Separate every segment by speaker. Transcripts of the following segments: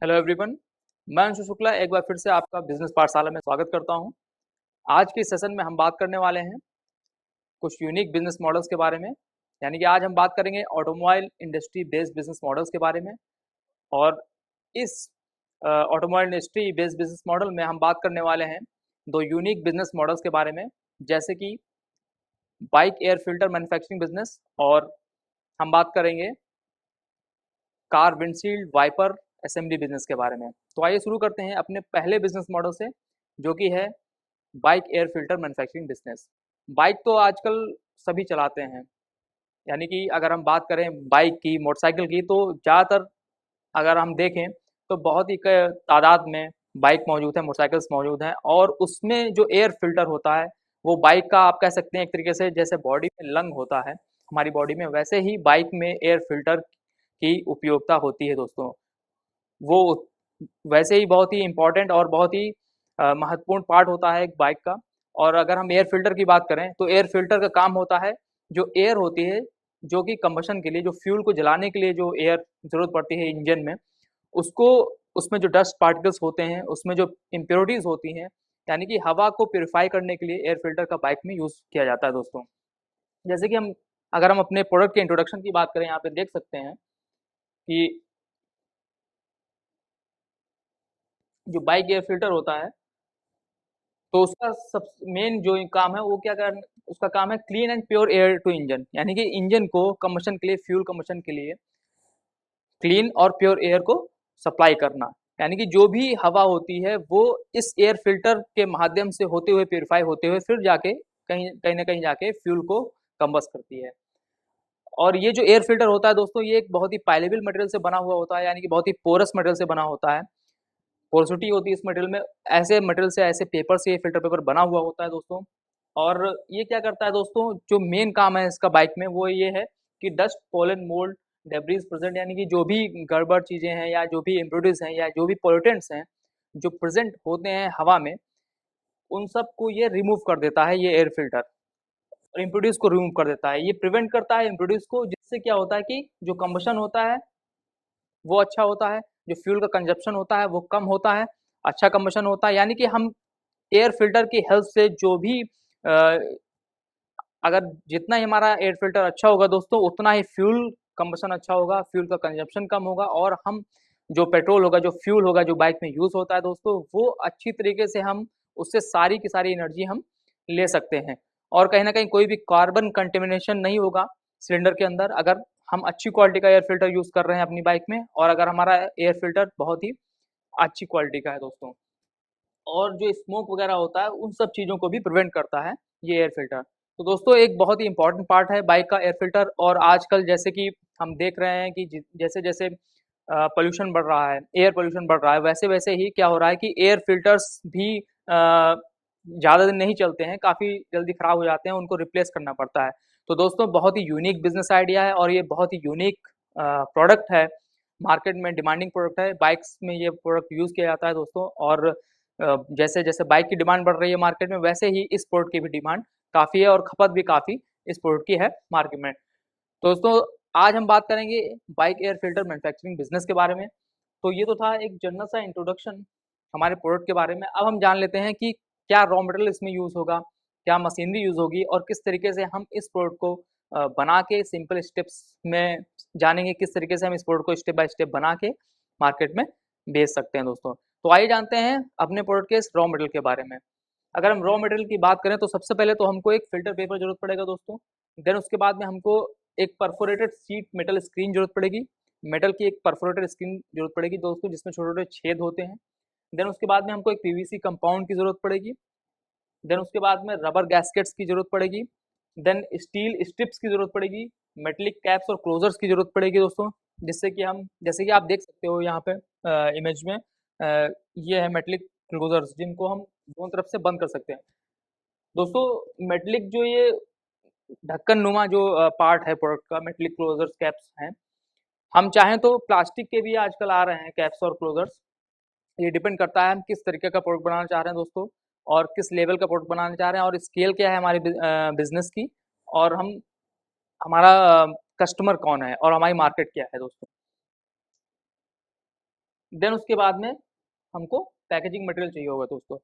Speaker 1: Hello everyone. मैं अंशु शुक्ला एक बार फिर से आपका बिजनेस पाठशाला में स्वागत करता हूं। आज के सेशन में हम बात करने वाले हैं कुछ यूनिक बिजनेस मॉडल्स के बारे में। यानी कि आज हम बात करेंगे automobile industry based business models के बारे में। और इस automobile industry based business model में हम बात करने वाले हैं दो यूनिक बिजनेस मॉडल्स के बारे में, जैसे कि bike air filter manufacturing business, और हम बात करेंगे car windshield wiper assembly business के बारे में। तो आइए शुरू करते हैं अपने पहले बिजनेस मॉडल से, जो कि है bike air filter manufacturing business. Bike तो आजकल सभी चलाते हैं, यानी कि अगर हम बात करें बाइक की, मोटरसाइकिल की, तो ज़्यादातर अगर हम देखें तो बहुत ही तादाद में बाइक मौजूद है, मोटरसाइकिल्स मौजूद हैं। और उसमें जो एयर फिल्टर होता है वो बाइक का, आप कह सकते हैं एक तरीके से जैसे बॉडी में लंग होता है हमारी बॉडी में, वैसे ही बाइक में एयर फिल्टर की उपयोगिता होती है दोस्तों। वो वैसे ही बहुत ही इम्पोर्टेंट और बहुत ही महत्वपूर्ण पार्ट होता है एक बाइक का। और अगर हम एयर फिल्टर की बात करें तो एयर फिल्टर का काम होता है, जो एयर होती है जो कि कंबशन के लिए, जो फ्यूल को जलाने के लिए जो एयर ज़रूरत पड़ती है इंजन में, उसको, उसमें जो डस्ट पार्टिकल्स होते हैं, उसमें जो इम्प्योरिटीज़ होती हैं, यानी कि हवा को प्यूरिफाई करने के लिए एयर फिल्टर का बाइक में यूज़ किया जाता है दोस्तों। जैसे कि अगर हम अपने प्रोडक्ट के इंट्रोडक्शन की बात करें, यहाँ पे देख सकते हैं कि जो बाइक एयर फिल्टर होता है, तो उसका सब मेन जो काम है वो क्या कर उसका काम है clean and pure air to engine, यानी कि इंजन को कम्बशन के लिए, फ्यूल कम्बशन के लिए क्लीन और प्योर एयर को सप्लाई करना। यानी कि जो भी हवा होती है वो इस एयर फिल्टर के माध्यम से होते हुए, प्योरीफाई होते हुए, फिर जाके कहीं कहीं ना कहीं जाके फ्यूल को कम्बस्ट करती है। और ये जो एयर फिल्टर होता है दोस्तों, ये एक बहुत ही पाइलेबल मटेरियल से बना हुआ होता है, यानी कि बहुत ही पोरस मटेरियल से बना होता है। पोरोसिटी होती है इस मटेरियल में, ऐसे मटेरियल से, ऐसे पेपर से ये फिल्टर पेपर बना हुआ होता है दोस्तों। और ये क्या करता है दोस्तों, जो मेन काम है इसका बाइक में वो ये है कि dust, pollen, mould, debris present, यानी कि जो भी गड़बड़ चीज़ें हैं या जो भी इम्प्योरिटीज़ हैं या जो भी पोल्यूटेंट्स हैं जो प्रेजेंट होते हैं हवा में, उन सब को ये रिमूव कर देता है, ये एयर फिल्टर। और इम्प्योरिटीज़ को रिमूव कर देता है, ये प्रिवेंट करता है इम्प्योरिटीज़ को, जिससे क्या होता है कि जो कंबशन होता है वो अच्छा होता है, जो फ्यूल का कंजप्शन होता है वो कम होता है, अच्छा कंबशन होता है। यानी कि हम एयर फिल्टर की हेल्प से जो भी अगर जितना ही हमारा एयर फिल्टर अच्छा होगा दोस्तों, उतना ही फ्यूल कंबशन अच्छा होगा, फ्यूल का कंजप्शन कम होगा, और हम जो पेट्रोल होगा, जो फ्यूल होगा, जो बाइक में यूज़ होता है दोस्तों, वो अच्छी तरीके से हम उससे सारी की सारी एनर्जी हम ले सकते हैं। और कहीं न कहीं कोई भी कार्बन कंटेमिनेशन नहीं होगा सिलेंडर के अंदर, अगर हम अच्छी क्वालिटी का एयर फिल्टर यूज़ कर रहे हैं अपनी बाइक में, और अगर हमारा एयर फिल्टर बहुत ही अच्छी क्वालिटी का है दोस्तों। और जो स्मोक वगैरह होता है, उन सब चीज़ों को भी प्रिवेंट करता है ये एयर फ़िल्टर। तो दोस्तों एक बहुत ही इम्पोर्टेंट पार्ट है बाइक का एयर फ़िल्टर। और आजकल जैसे कि हम देख रहे हैं कि जैसे-जैसे पॉल्यूशन बढ़ रहा है, एयर पॉल्यूशन बढ़ रहा है, वैसे-वैसे ही क्या हो रहा है कि एयर फ़िल्टर्स भी ज़्यादा दिन नहीं चलते हैं, काफ़ी जल्दी ख़राब हो जाते हैं, उनको रिप्लेस करना पड़ता है। तो दोस्तों बहुत ही यूनिक बिज़नेस आइडिया है, और ये बहुत ही यूनिक प्रोडक्ट है, मार्केट में डिमांडिंग प्रोडक्ट है। बाइक्स में ये प्रोडक्ट यूज़ किया जाता है दोस्तों। और जैसे-जैसे बाइक की डिमांड बढ़ रही है मार्केट में, वैसे ही इस प्रोडक्ट की भी डिमांड काफ़ी है और खपत भी काफ़ी इस प्रोडक्ट की है मार्केट में। तो दोस्तों आज हम बात करेंगे bike air filter manufacturing business के बारे में। तो ये तो था एक जनरल सा इंट्रोडक्शन हमारे प्रोडक्ट के बारे में। अब हम जान लेते हैं कि क्या रॉ मटेरियल इसमें यूज़ होगा, क्या मशीनरी यूज़ होगी, और किस तरीके से हम इस प्रोडक्ट को बना के सिंपल स्टेप्स में जानेंगे, किस तरीके से हम इस प्रोडक्ट को स्टेप बाय स्टेप बना के मार्केट में बेच सकते हैं दोस्तों। तो आइए जानते हैं अपने प्रोडक्ट के इस रॉ मटेरियल के बारे में। अगर हम रॉ मटेरियल की बात करें तो सबसे पहले तो हमको एक फ़िल्टर पेपर ज़रूरत पड़ेगा दोस्तों। देन उसके बाद में हमको एक परफोरेटेड शीट मेटल स्क्रीन ज़रूरत पड़ेगी। मेटल की एक परफोरेटेड स्क्रीन ज़रूरत पड़ेगी दोस्तों, जिसमें छोटे-छोटे छेद होते हैं। देन उसके बाद में हमको एक पीवीसी कंपाउंड की ज़रूरत पड़ेगी। देन उसके बाद में रबर गैस्केट्स की ज़रूरत पड़ेगी। देन स्टील स्ट्रिप्स की ज़रूरत पड़ेगी। मेटेलिक कैप्स और क्लोज़र्स की ज़रूरत पड़ेगी दोस्तों, जिससे कि हम, जैसे कि आप देख सकते हो यहाँ पे इमेज में, ये है मेटेलिक क्लोज़र्स, जिनको हम दोनों तरफ से बंद कर सकते हैं। दोस्तों मेटेलिक जो ये ढक्कन नुमा जो पार्ट है प्रोडक्ट का, मेटेलिक क्लोज़र्स कैप्स हैं, हम चाहें तो प्लास्टिक के भी आजकल आ रहे हैं कैप्स और क्लोज़र्स। ये डिपेंड करता है हम किस तरीके का प्रोडक्ट बनाना चाह रहे हैं दोस्तों, और किस लेवल का प्रोडक्ट बनाना चाह रहे हैं, और स्केल क्या है हमारे बिजनेस की, और हम, हमारा कस्टमर कौन है, और हमारी मार्केट क्या है दोस्तों। देन उसके बाद में हमको पैकेजिंग मटेरियल चाहिए होगा दोस्तों।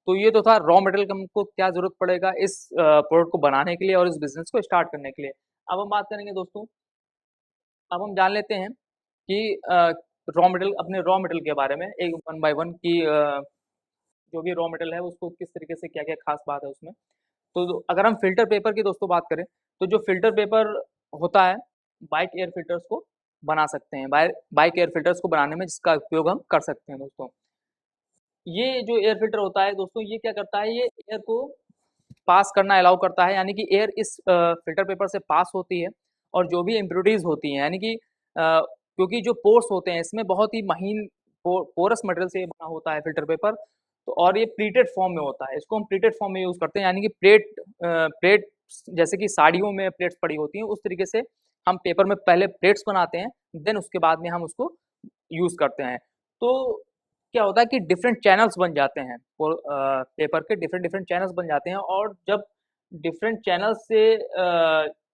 Speaker 1: तो ये तो था रॉ मटेरियल का हमको क्या ज़रूरत पड़ेगा इस प्रोडक्ट को बनाने के लिए और इस बिज़नेस को स्टार्ट करने के लिए। अब हम बात करेंगे दोस्तों, अब हम जान लेते हैं कि रॉ मटेरियल अपने रॉ मटेरियल के बारे में एक वन बाय वन कि जो भी रॉ मटेरियल है उसको किस तरीके से क्या-क्या ख़ास बात है उसमें। तो अगर हम फ़िल्टर पेपर की दोस्तों बात करें, तो जो फ़िल्टर पेपर होता है, बाइक एयर फ़िल्टर्स को बना सकते हैं। बाइक एयर फ़िल्टर्स को बनाने में जिसका उपयोग हम कर सकते हैं दोस्तों। ये जो एयर फ़िल्टर होता है दोस्तों, ये क्या करता है, ये एयर को पास करना अलाउ करता है, यानी कि एयर इस फ़िल्टर पेपर से पास होती है और जो भी इम्प्योरिटीज़ होती हैं, यानी कि क्योंकि जो पोर्स होते हैं इसमें बहुत ही महीन पोरस मटेरियल से बना होता है फ़िल्टर पेपर, तो और ये प्लीटेड फॉर्म में होता है। इसको हम प्लीटेड फॉर्म में यूज़ करते हैं, यानी कि प्लेट जैसे कि साड़ियों में प्लेट्स पड़ी होती हैं, उस तरीके से हम पेपर में पहले प्लेट्स बनाते हैं, देन उसके बाद में हम उसको यूज़ करते हैं। तो क्या होता है कि डिफरेंट चैनल्स बन जाते हैं और पेपर के डिफरेंट डिफरेंट चैनल्स बन जाते हैं और जब डिफरेंट चैनल्स से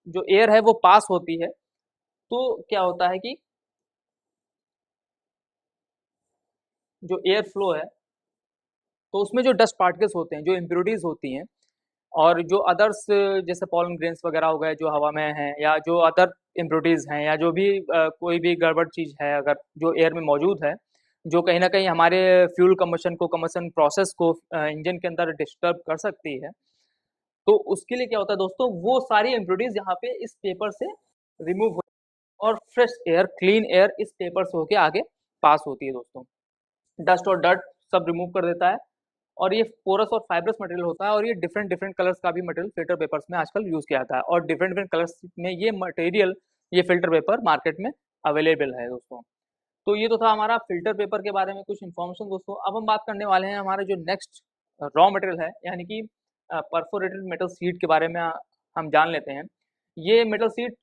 Speaker 1: जो एयर है वो पास होती है, तो क्या होता है कि जो एयर फ्लो है, तो उसमें जो डस्ट पार्टिकल्स होते हैं, जो इम्प्योरिटीज़ होती हैं और जो अदर्स जैसे पॉलन ग्रेन्स वगैरह हो गए जो हवा में हैं या जो अदर इम्प्योरिटीज़ हैं या जो भी कोई भी गड़बड़ चीज़ है अगर जो एयर में मौजूद है, जो कहीं न कहीं हमारे फ्यूल कंबशन प्रोसेस को इंजन के अंदर डिस्टर्ब कर सकती है। तो उसके लिए क्या होता है दोस्तों, वो सारी इम्प्योरिटीज़ यहाँ पे इस पेपर से रिमूव हो और फ्रेश एयर, क्लीन एयर इस पेपर से होके आगे पास होती है दोस्तों। डस्ट और डर्ट सब रिमूव कर देता है और ये पोरस और फाइब्रस मटेरियल होता है और ये डिफरेंट डिफरेंट कलर्स का भी मटेरियल फ़िल्टर पेपर्स में आजकल यूज़ किया जाता है और डिफरेंट डिफरेंट कलर्स में ये मटेरियल, ये फ़िल्टर पेपर मार्केट में अवेलेबल है दोस्तों। तो ये तो था हमारा फ़िल्टर पेपर के बारे में कुछ इन्फॉर्मेशन दोस्तों। अब हम बात करने वाले हैं हमारा जो नेक्स्ट रॉ मटेरियल है, यानी कि परफोरेटेड मेटल शीट के बारे में हम जान लेते हैं। ये मेटल शीट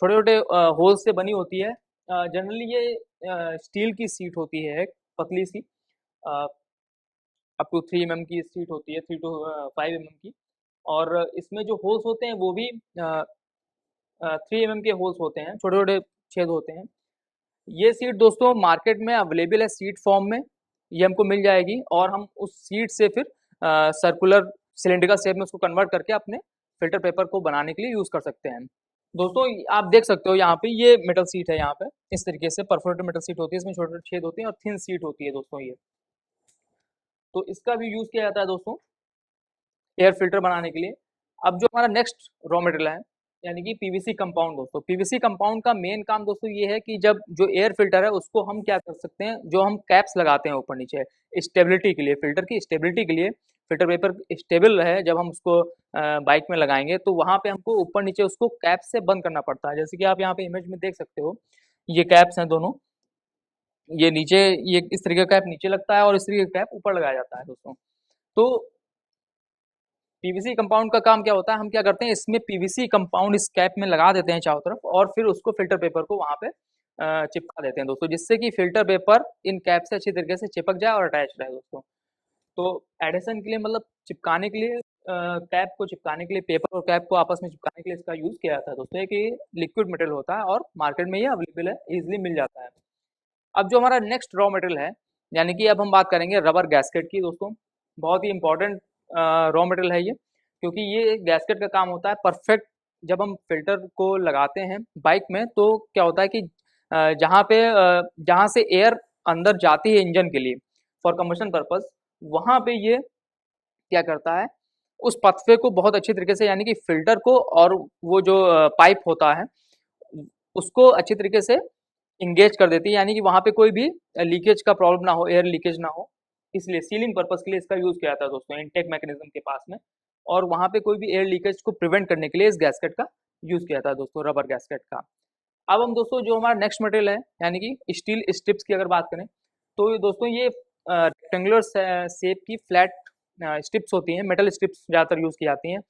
Speaker 1: छोटे-छोटे होल्स से बनी होती है। जनरली ये स्टील की शीट होती है एक पतली-सी, अ, अप टू 3 एमएम की शीट होती है, 3 टू 5 एमएम की और इसमें जो होल्स होते हैं वो भी 3 एमएम के होल्स होते हैं, छोटे-छोटे छेद होते हैं। ये सीट दोस्तों मार्केट में अवेलेबल है सीट फॉर्म में, ये हमको मिल जाएगी और हम उस सीट से फिर सर्कुलर सिलिंड्रिकल शेप में उसको कन्वर्ट करके अपने फ़िल्टर पेपर को बनाने के लिए यूज़ कर सकते हैं। दोस्तों आप देख सकते हो यहाँ पे ये मेटल शीट है यहाँ पे, इस तरीके से परफोरेटेड मेटल शीट होती है, इसमें छोटे-छोटे छेद होते हैं और थिन शीट होती है दोस्तों ये। तो इसका भी यूज़ किया जाता है दोस्तों एयर फ़िल्टर बनाने के लिए। अब जो हमारा नेक्स्ट रॉ मटेरियल है, यानी कि पीवीसी कंपाउंड दोस्तों। पीवीसी कंपाउंड का मेन काम दोस्तों ये है कि जब जो एयर फ़िल्टर है उसको हम क्या कर सकते हैं, जो हम कैप्स लगाते हैं ऊपर-नीचे स्टेबिलिटी के लिए, फ़िल्टर की स्टेबिलिटी के लिए, फ़िल्टर पेपर स्टेबल रहे जब हम उसको बाइक में लगाएँगे तो वहाँ पे हमको ऊपर-नीचे उसको कैप से बंद करना पड़ता है। जैसे कि आप यहाँ पे इमेज में देख सकते हो, ये कैप्स हैं दोनों, ये नीचे ये इस तरीके का कैप नीचे लगता है और इस तरीके का कैप ऊपर लगाया जाता है दोस्तों। तो पीवीसी कंपाउंड का काम क्या होता है, हम क्या करते हैं इसमें पीवीसी कंपाउंड इस कैप में लगा देते हैं चारों तरफ और फिर उसको फ़िल्टर पेपर को वहाँ पे चिपका देते हैं दोस्तों, जिससे कि फ़िल्टर पेपर इन कैप से अच्छी तरीके से चिपक जाए और अटैच रहे दोस्तों। तो एडिशन के लिए मतलब चिपकाने के लिए कैप को चिपकाने के लिए पेपर और कैप को आपस में चिपकाने के लिए इसका यूज़ किया जाता है दोस्तों। एक ये लिक्विड मटेरियल होता है और मार्केट में ये अवेलेबल है, ईज़िली मिल जाता है। अब जो हमारा नेक्स्ट रॉ मटेरियल है, यानी कि अब हम बात करेंगे रबर गैस्केट की दोस्तों। बहुत ही इम्पोर्टेंट रॉ मटेरियल है ये, क्योंकि ये गैस्केट का काम होता है परफेक्ट जब हम फ़िल्टर को लगाते हैं बाइक में तो क्या होता है कि जहाँ से एयर अंदर जाती है इंजन के लिए फॉर कंबशन पर्पज़, वहाँ पे ये क्या करता है, उस पथवे को बहुत अच्छी तरीके से यानी कि फ़िल्टर को और वो जो पाइप होता है, उसको अच्छी तरीके से एंगेज कर देती है, यानी कि वहाँ पे कोई भी लीकेज का प्रॉब्लम ना हो, एयर लीकेज ना हो। इसलिए सीलिंग पर्पज़ के लिए इसका यूज़ किया जाता है दोस्तों इनटेक मैकेनिज़्म के पास में और वहाँ पे कोई भी एयर लीकेज को प्रिवेंट करने के लिए इस गैस्केट का यूज़ किया जाता है दोस्तों, रबर गैस्केट का। अब हम दोस्तों जो हमारा नेक्स्ट मटेरियल है, यानी कि स्टील स्ट्रिप्स की अगर बात करें, तो ये दोस्तों ये रेक्टेंगुलर शेप की फ्लैट स्ट्रिप्स होती हैं, मेटल स्ट्रिप्स ज़्यादातर यूज़ की जाती हैं।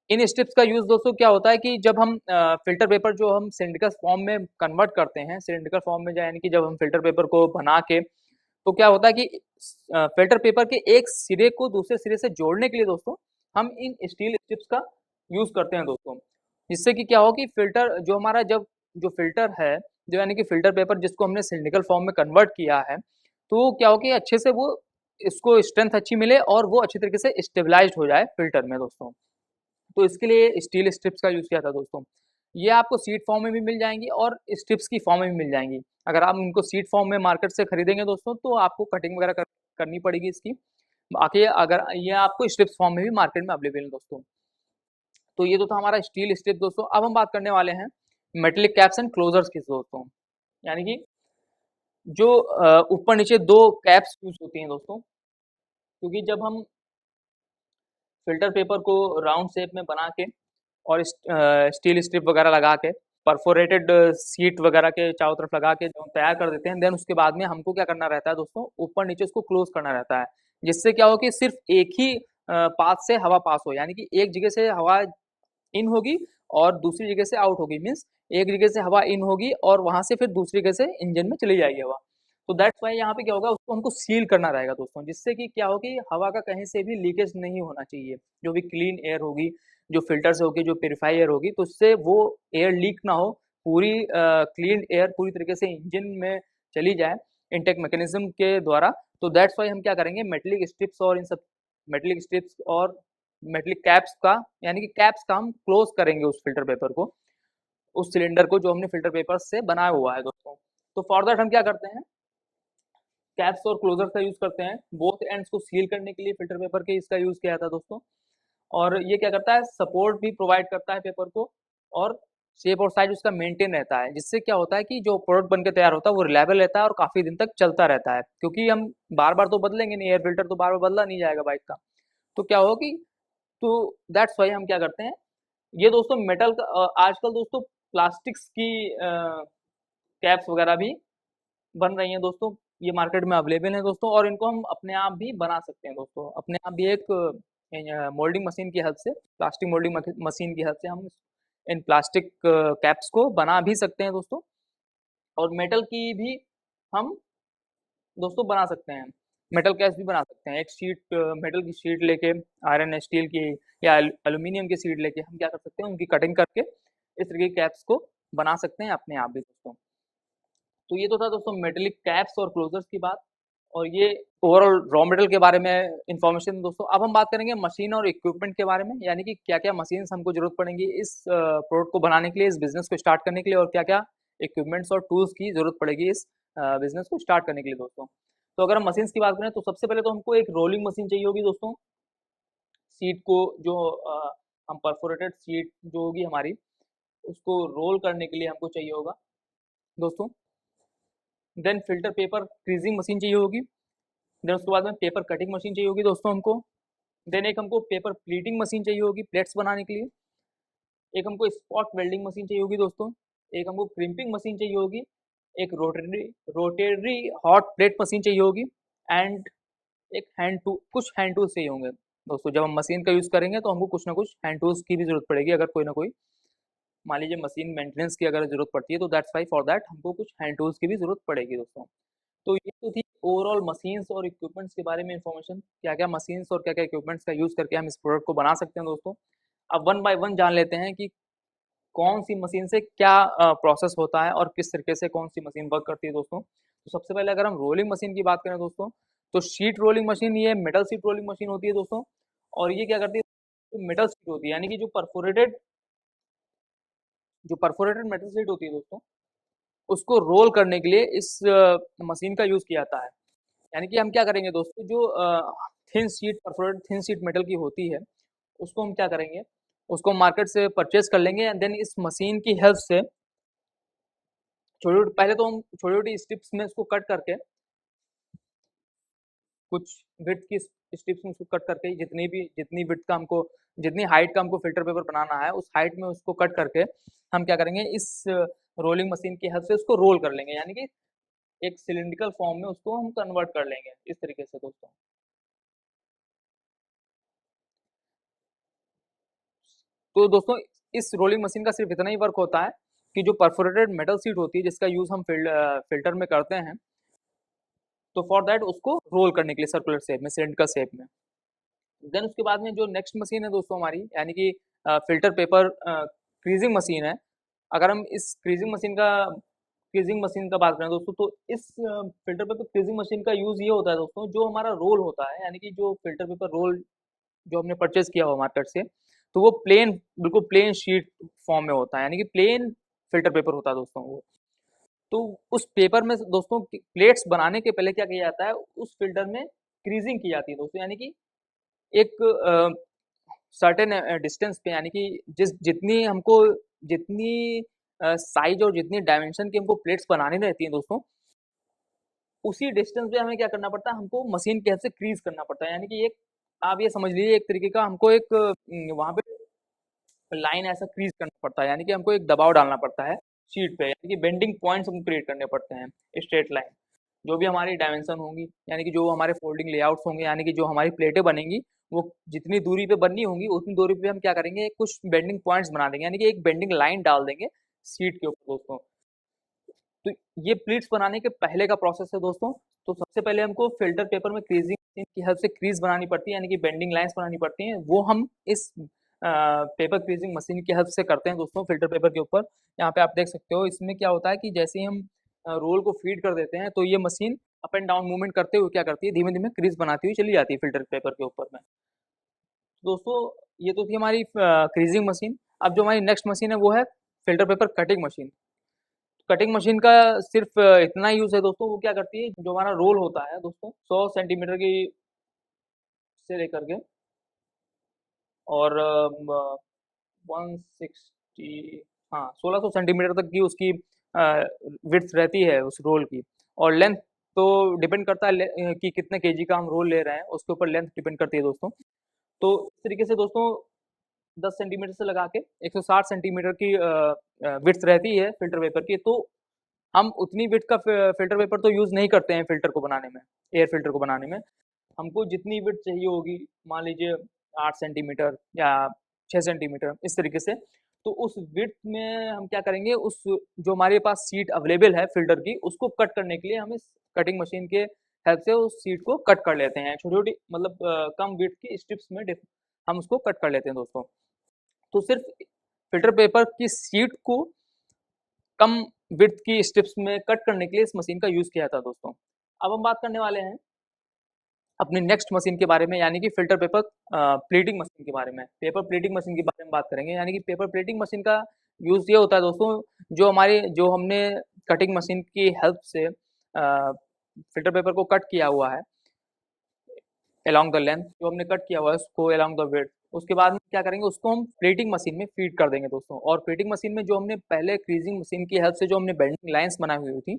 Speaker 1: इन स्ट्रिप्स का यूज़ दोस्तों क्या होता है कि जब हम फ़िल्टर पेपर जो हम सिलिंड्रिकल फॉर्म में कन्वर्ट करते हैं, सिलिंड्रिकल फॉर्म में यानी कि जब हम फ़िल्टर पेपर को बना के, तो क्या होता है कि फ़िल्टर पेपर के एक सिरे को दूसरे सिरे से जोड़ने के लिए दोस्तों, हम इन स्टील स्ट्रिप्स का यूज़ करते हैं दोस्तों। जिससे कि क्या हो कि फ़िल्टर जो हमारा जब जो फ़िल्टर है, जो यानी कि फ़िल्टर पेपर जिसको हमने सिलिंड्रिकल फॉर्म में कन्वर्ट किया है, तो क्या हो कि अच्छे से वो इसको स्ट्रेंथ अच्छी मिले और वो अच्छी तरीके से स्टेबलाइज़्ड हो जाए फ़िल्टर में दोस्तों। तो इसके लिए स्टील स्ट्रिप्स का यूज़ किया था दोस्तों। ये आपको शीट फॉर्म में भी मिल जाएँगी और स्ट्रिप्स की फॉर्म में भी मिल जाएँगी। अगर आप इनको शीट फॉर्म में मार्केट से खरीदेंगे दोस्तों, तो आपको कटिंग वगैरह करनी पड़ेगी इसकी। बाकी अगर ये आपको स्ट्रिप्स फॉर्म में भी मार्केट में अवेलेबल है दोस्तों। तो ये तो था हमारा स्टील स्ट्रिप दोस्तों। अब हम बात करने वाले हैं मेटालिक कैप्स एंड क्लोज़र्स की दोस्तों। यानी कि जो ऊपर-नीचे 2 कैप्स यूज़ होती हैं दोस्तों, क्योंकि जब हम फ़िल्टर पेपर को राउंड शेप में बना के और स्टील स्ट्रिप वगैरह लगा के, परफोरेटेड शीट वगैरह के चारों तरफ लगा के जब हम तैयार कर देते हैं, देन उसके बाद में हमको क्या करना रहता है दोस्तों, ऊपर-नीचे उसको क्लोज़ करना रहता है। जिससे क्या हो कि सिर्फ़ एक ही पाथ से हवा पास हो, यानी कि एक जगह से हवा इन होगी और दूसरी जगह से आउट होगी। मीन्स एक जगह से हवा इन होगी और वहाँ से फिर दूसरी जगह से इंजन में चली जाएगी हवा। तो दैट्स व्हाई यहाँ पे क्या होगा, उसको हमको सील करना रहेगा दोस्तों, जिससे कि क्या हो कि हवा का कहीं से भी लीकेज नहीं होना चाहिए। जो भी क्लीन एयर होगी, जो फ़िल्टर से होगी, जो प्यूरीफाई एयर होगी, तो उससे वो एयर लीक ना हो, पूरी क्लीन एयर पूरी तरीके से इंजन में चली जाए इनटेक मैकेनिज़्म के द्वारा। तो दैट्स व्हाई हम क्या करेंगे, मेटालिक स्ट्रिप्स और इन सब मेटालिक स्ट्रिप्स और मेटालिक कैप्स का, यानी कि कैप्स का हम क्लोज़ करेंगे उस फ़िल्टर पेपर को, उस सिलेंडर को जो हमने फ़िल्टर पेपर से बनाया हुआ है दोस्तों। तो फॉर दैट हम क्या करते हैं, कैप्स और क्लोज़र का यूज़ करते हैं। बोथ एंड्स को सील करने के लिए फ़िल्टर पेपर के इसका यूज़ किया जाता है दोस्तों। और ये क्या करता है, सपोर्ट भी प्रोवाइड करता है पेपर को और शेप और साइज़ उसका मेंटेन रहता है। जिससे क्या होता है कि जो प्रोडक्ट बन के तैयार होता है वो रिलायबल रहता है और काफ़ी दिन तक चलता रहता है। क्योंकि हम बार-बार तो बदलेंगे नहीं, एयर फ़िल्टर तो बार-बार बदला नहीं जाएगा बाइक का। तो क्या होगा कि तो दैट्स व्हाई हम क्या करते हैं, ये दोस्तों मेटल का आजकल दोस्तों प्लास्टिक्स की कैप्स वगैरह भी बन रही हैं दोस्तों। ये मार्केट में अवेलेबल हैं दोस्तों और इनको हम अपने आप भी बना सकते हैं दोस्तों। अपने आप भी एक मोल्डिंग मशीन की हेल्प से, प्लास्टिक मोल्डिंग मशीन की हेल्प से हम इन प्लास्टिक कैप्स को बना भी सकते हैं दोस्तों। और मेटल की भी हम दोस्तों बना सकते हैं। मेटल कैप्स भी बना सकते हैं। एक शीट मेटल की शीट लेके, आयरन स्टील की या एल्यूमीनियम की शीट लेके हम क्या कर सकते हैं, उनकी कटिंग करके इस तरह की कैप्स को बना सकते हैं अपने आप भी दोस्तों। तो ये तो था दोस्तों मेटालिक कैप्स और क्लोजर्स की बात, और ये ओवरऑल रॉ मटेरियल के बारे में इन्फॉर्मेशन दोस्तों। अब हम बात करेंगे मशीन और इक्विपमेंट के बारे में, यानी कि क्या-क्या मशीन्स हमको ज़रूरत पड़ेंगी इस प्रोडक्ट को बनाने के लिए, इस बिज़नेस को स्टार्ट करने के लिए, और क्या-क्या इक्विपमेंट्स और टूल्स की ज़रूरत पड़ेगी इस बिज़नेस को स्टार्ट करने के लिए दोस्तों। तो अगर हम मशीन्स की बात करें तो सबसे पहले तो हमको एक रोलिंग मशीन चाहिए होगी दोस्तों। शीट को जो हम परफोरेटेड शीट जो होगी हमारी, उसको रोल करने के लिए हमको चाहिए होगा दोस्तों। Then filter paper creasing machine चाहिए होगी। देन उसके बाद में पेपर कटिंग मशीन चाहिए होगी दोस्तों हमको। देन एक हमको पेपर प्लीटिंग मशीन चाहिए होगी प्लेट्स बनाने के लिए। एक हमको स्पॉट वेल्डिंग मशीन चाहिए होगी दोस्तों। एक हमको क्रिम्पिंग मशीन चाहिए होगी। एक rotary rotatory hot plate machine चाहिए होगी एंड एक कुछ हैंड टूल्स चाहिए होंगे दोस्तों। जब हम मशीन का यूज़ करेंगे तो हमको कुछ ना कुछ हैंड टूल्स की भी ज़रूरत पड़ेगी, अगर कोई ना कोई मान लीजिए मशीन मेंटेनेंस की अगर ज़रूरत पड़ती है, तो दैट्स व्हाई फॉर दैट हमको कुछ हैंड टूल्स की भी ज़रूरत पड़ेगी दोस्तों। तो ये तो थी ओवरऑल मशीन्स और इक्विपमेंट्स के बारे में इन्फॉर्मेशन, क्या-क्या मशीन्स और क्या-क्या इक्विपमेंट्स का यूज़ करके हम इस प्रोडक्ट को बना सकते हैं दोस्तों। अब वन बाय वन जान लेते हैं कि कौन-सी मशीन से क्या प्रोसेस होता है और किस तरीके से कौन-सी मशीन वर्क करती है दोस्तों। तो सबसे पहले अगर हम रोलिंग मशीन की बात करें दोस्तों, तो शीट रोलिंग मशीन, ये मेटल शीट रोलिंग मशीन होती है दोस्तों, और ये क्या करती है, तो मेटल शीट होती है, यानी कि जो परफोरेटेड मेटल शीट होती है दोस्तों, उसको रोल करने के लिए इस मशीन का यूज़ किया जाता है। यानी कि हम क्या करेंगे दोस्तों, जो thin sheet perforated thin sheet metal की होती है, उसको हम क्या करेंगे, उसको मार्केट से परचेज़ कर लेंगे एंड देन इस मशीन की हेल्प से छोटी-छोटी, पहले तो हम छोटी-छोटी स्ट्रिप्स में इसको कट करके, कुछ विड्थ की स्ट्रिप्स में उसको कट करके, जितनी विड्थ का हमको, जितनी हाइट का हमको फ़िल्टर पेपर बनाना है, उस हाइट में उसको कट करके हम क्या करेंगे, इस रोलिंग मशीन की हेल्प से उसको रोल कर लेंगे, यानी कि एक सिलिंड्रिकल फॉर्म में उसको हम कन्वर्ट कर लेंगे, इस तरीके से दोस्तों। तो दोस्तों इस रोलिंग मशीन का सिर्फ़ इतना ही वर्क होता है कि जो परफोरेटेड मेटल शीट होती है, जिसका यूज़ हम फ़िल्टर में करते हैं, तो फॉर दैट उसको रोल करने के लिए सर्कुलर शेप में, सिलिंड्रिकल शेप में। देन उसके बाद में जो नेक्स्ट मशीन है दोस्तों हमारी, यानी कि फ़िल्टर पेपर क्रीजिंग मशीन है। अगर हम इस क्रीजिंग मशीन का क्रीजिंग मशीन का बात करें दोस्तों, तो इस फ़िल्टर पेपर क्रीजिंग मशीन का यूज़ ये होता है दोस्तों, जो हमारा रोल होता है, यानी कि जो फ़िल्टर पेपर रोल जो हमने परचेज़ किया हो मार्केट से, तो वो प्लेन बिल्कुल प्लेन शीट फॉर्म में होता है, यानी कि प्लेन फ़िल्टर पेपर होता है दोस्तों वो। तो उस पेपर में दोस्तों प्लेट्स बनाने के पहले क्या किया जाता है, उस फ़िल्टर में क्रीजिंग की जाती है दोस्तों, यानी कि एक सर्टेन डिस्टेंस पे, यानी कि जितनी हमको जितनी साइज़ और जितनी डायमेंशन की हमको प्लेट्स बनानी रहती हैं दोस्तों, उसी डिस्टेंस पे हमें क्या करना पड़ता है, हमको मशीन की हेल्प से क्रीज़ करना पड़ता है। यानी कि एक आप ये समझ लीजिए एक तरीके का हमको एक वहाँ पे लाइन ऐसा क्रीज़ करना पड़ता है, यानी कि हमको एक दबाव डालना पड़ता है शीट पे, यानी कि बेंडिंग पॉइंट्स हमको क्रिएट करने पड़ते हैं, स्ट्रेट लाइन। जो भी हमारी डायमेंशन होंगी, यानी कि जो हमारे फोल्डिंग लेआउट्स होंगे, यानी कि जो हमारी प्लेटें बनेंगी, वो जितनी दूरी पे बननी होंगी, उतनी दूरी पे हम क्या करेंगे, कुछ बेंडिंग पॉइंट्स बना देंगे, यानी कि एक बेंडिंग लाइन डाल देंगे शीट के ऊपर दोस्तों। तो ये प्लीट्स बनाने के पहले का प्रोसेस है दोस्तों। तो सबसे पहले हमको फ़िल्टर पेपर में क्रीजिंग मशीन की हेल्प से क्रीज़ बनानी पड़ती है, यानी कि बेंडिंग लाइन्स बनानी पड़ती हैं। वो हम इस पेपर क्रीजिंग मशीन की हेल्प से करते हैं दोस्तों फ़िल्टर पेपर के ऊपर। यहाँ पे आप देख सकते हो, इसमें क्या होता है कि जैसे ही हम रोल को फीड कर देते हैं, तो ये machine up and down movement करते हुए क्या करती है, धीमे-धीमे क्रीज़ बनाती हुई चली जाती है फ़िल्टर पेपर के ऊपर में। दोस्तों, ये तो थी हमारी क्रीजिंग मशीन। अब जो हमारी नेक्स्ट मशीन है, वो है filter paper cutting machine. Cutting machine का सिर्फ इतना यूज़ है दोस्तों, वो क्या करती है, जो हमारा रोल होता है दोस्तों 100 सेंटीमीटर की से लेकर के और 160 हाँ 1600 सेंटीमीटर तक की उसकी विड्थ रहती है उस रोल की, और लेंथ तो डिपेंड करता है कि कितने केजी का हम रोल ले रहे हैं, उसके ऊपर लेंथ डिपेंड करती है दोस्तों। तो इस तरीके से दोस्तों 10 सेंटीमीटर से लगा के 160 सेंटीमीटर की विड्थ रहती है फ़िल्टर पेपर की, तो हम उतनी विड्थ का फ़िल्टर पेपर तो यूज़ नहीं करते हैं फ़िल्टर को बनाने में, एयर फ़िल्टर को बनाने में। हमको जितनी विड्थ चाहिए होगी, मान लीजिए 8 सेंटीमीटर या 6 सेंटीमीटर इस तरीके से, तो उस विड्थ में हम क्या करेंगे, उस जो हमारे पास शीट अवेलेबल है फ़िल्टर की, उसको कट करने के लिए हम इस कटिंग मशीन के हेल्प से उस शीट को कट कर लेते हैं। छोटी-छोटी मतलब कम विड्थ की स्ट्रिप्स में हम उसको कट कर लेते हैं दोस्तों। तो सिर्फ़ फ़िल्टर पेपर की शीट को कम विड्थ की स्ट्रिप्स में कट करने के लिए इस मशीन का यूज़ किया जाता है दोस्तों। अब हम बात करने वाले हैं अपनी नेक्स्ट मशीन के बारे में, यानी कि फ़िल्टर पेपर प्लेटिंग मशीन के बारे में। पेपर प्लेटिंग मशीन के बारे में बात करेंगे, यानी कि पेपर प्लेटिंग मशीन का यूज़ ये होता है दोस्तों, जो हमने कटिंग मशीन की हेल्प से फ़िल्टर पेपर को कट किया हुआ है अलोंग द लेंथ, जो हमने कट किया हुआ है उसको अलोंग द विड्थ, उसके बाद में क्या करेंगे, उसको हम प्लेटिंग मशीन में फ़ीड कर देंगे दोस्तों। और प्लेटिंग मशीन में जो हमने पहले क्रीजिंग मशीन की हेल्प से जो हमने बेंडिंग लाइन्स बनाई हुई थी,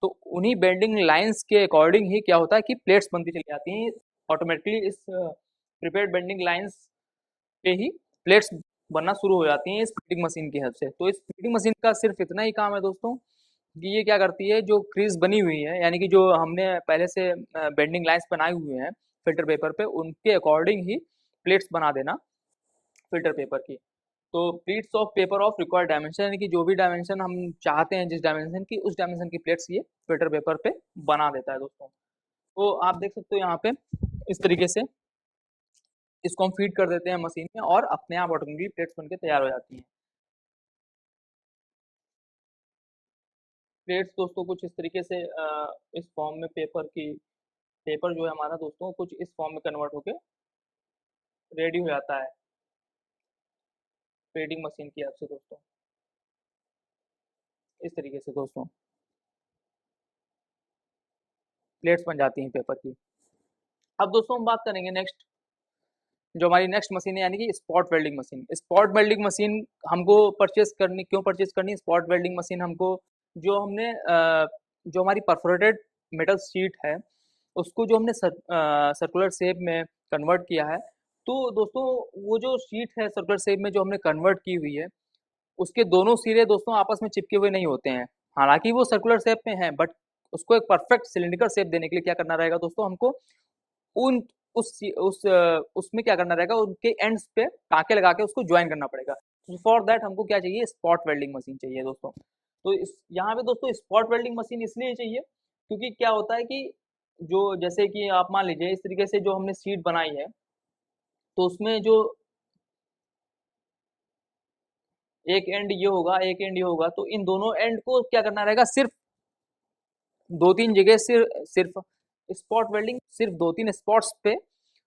Speaker 1: तो उन्हीं बेंडिंग लाइन्स के अकॉर्डिंग ही क्या होता है कि प्लेट्स बनती चली जाती हैं ऑटोमेटिकली। इस प्रीपेयर्ड बेंडिंग लाइन्स पे ही प्लेट्स बनना शुरू हो जाती हैं इस प्लेटिंग मशीन की हेल्प से। तो इस प्लेटिंग मशीन का सिर्फ इतना ही काम है दोस्तों, कि ये क्या करती है, जो क्रीज़ बनी हुई है, यानी कि जो हमने पहले से बेंडिंग लाइन्स बनाए हुए हैं फ़िल्टर पेपर पे, उनके अकॉर्डिंग ही प्लेट्स बना देना फ़िल्टर पेपर की। तो pleats of paper of required dimension, यानी कि जो भी डायमेंशन हम चाहते हैं जिस डायमेंशन की, उस डायमेंशन की प्लेट्स ये फ़िल्टर पेपर पे बना देता है दोस्तों। तो आप देख सकते हो यहाँ पे इस तरीके से इसको हम फ़ीड कर देते हैं मशीन में, और अपने आप ऑटोमेटिकली प्लेट्स बन के तैयार हो जाती हैं। प्लेट्स दोस्तों कुछ इस तरीके से इस फॉर्म में पेपर जो है हमारा दोस्तों कुछ इस फॉर्म में कन्वर्ट होके रेडी हो जाता है प्लेटिंग मशीन की हेल्प से दोस्तों, इस तरीके से दोस्तों प्लेट्स बन जाती हैं पेपर की। अब दोस्तों हम बात करेंगे नेक्स्ट, जो हमारी नेक्स्ट मशीन है, यानी कि spot welding machine. Spot welding machine हमको क्यों परचेज़ करनी स्पॉट वेल्डिंग मशीन हमको, जो हमने जो हमारी परफोरेटेड मेटल शीट है, उसको जो हमने सर्कुलर शेप में कन्वर्ट किया है, तो दोस्तों वो जो शीट है सर्कुलर शेप में जो हमने कन्वर्ट की हुई है, उसके दोनों सिरे दोस्तों आपस में चिपके हुए नहीं होते हैं। हालाँकि वो सर्कुलर शेप में है, बट उसको एक परफेक्ट सिलिंड्रिकल शेप देने के लिए क्या करना रहेगा दोस्तों, हमको उन उसमें क्या करना रहेगा, उनके एंड्स पे टाँके लगा के उसको जॉइन करना पड़ेगा। तो फॉर दैट हमको क्या चाहिए, स्पॉट वेल्डिंग मशीन चाहिए दोस्तों। तो इस यहाँ पे दोस्तों स्पॉट वेल्डिंग मशीन इसलिए चाहिए, क्योंकि क्या होता है कि जो जैसे कि आप मान लीजिए इस तरीके से जो हमने शीट बनाई है, तो उसमें जो एक एंड ये होगा, एक एंड ये होगा, तो इन दोनों एंड को क्या करना रहेगा, सिर्फ 2-3 जगह सिर्फ स्पॉट वेल्डिंग, सिर्फ 2-3 स्पॉट्स पे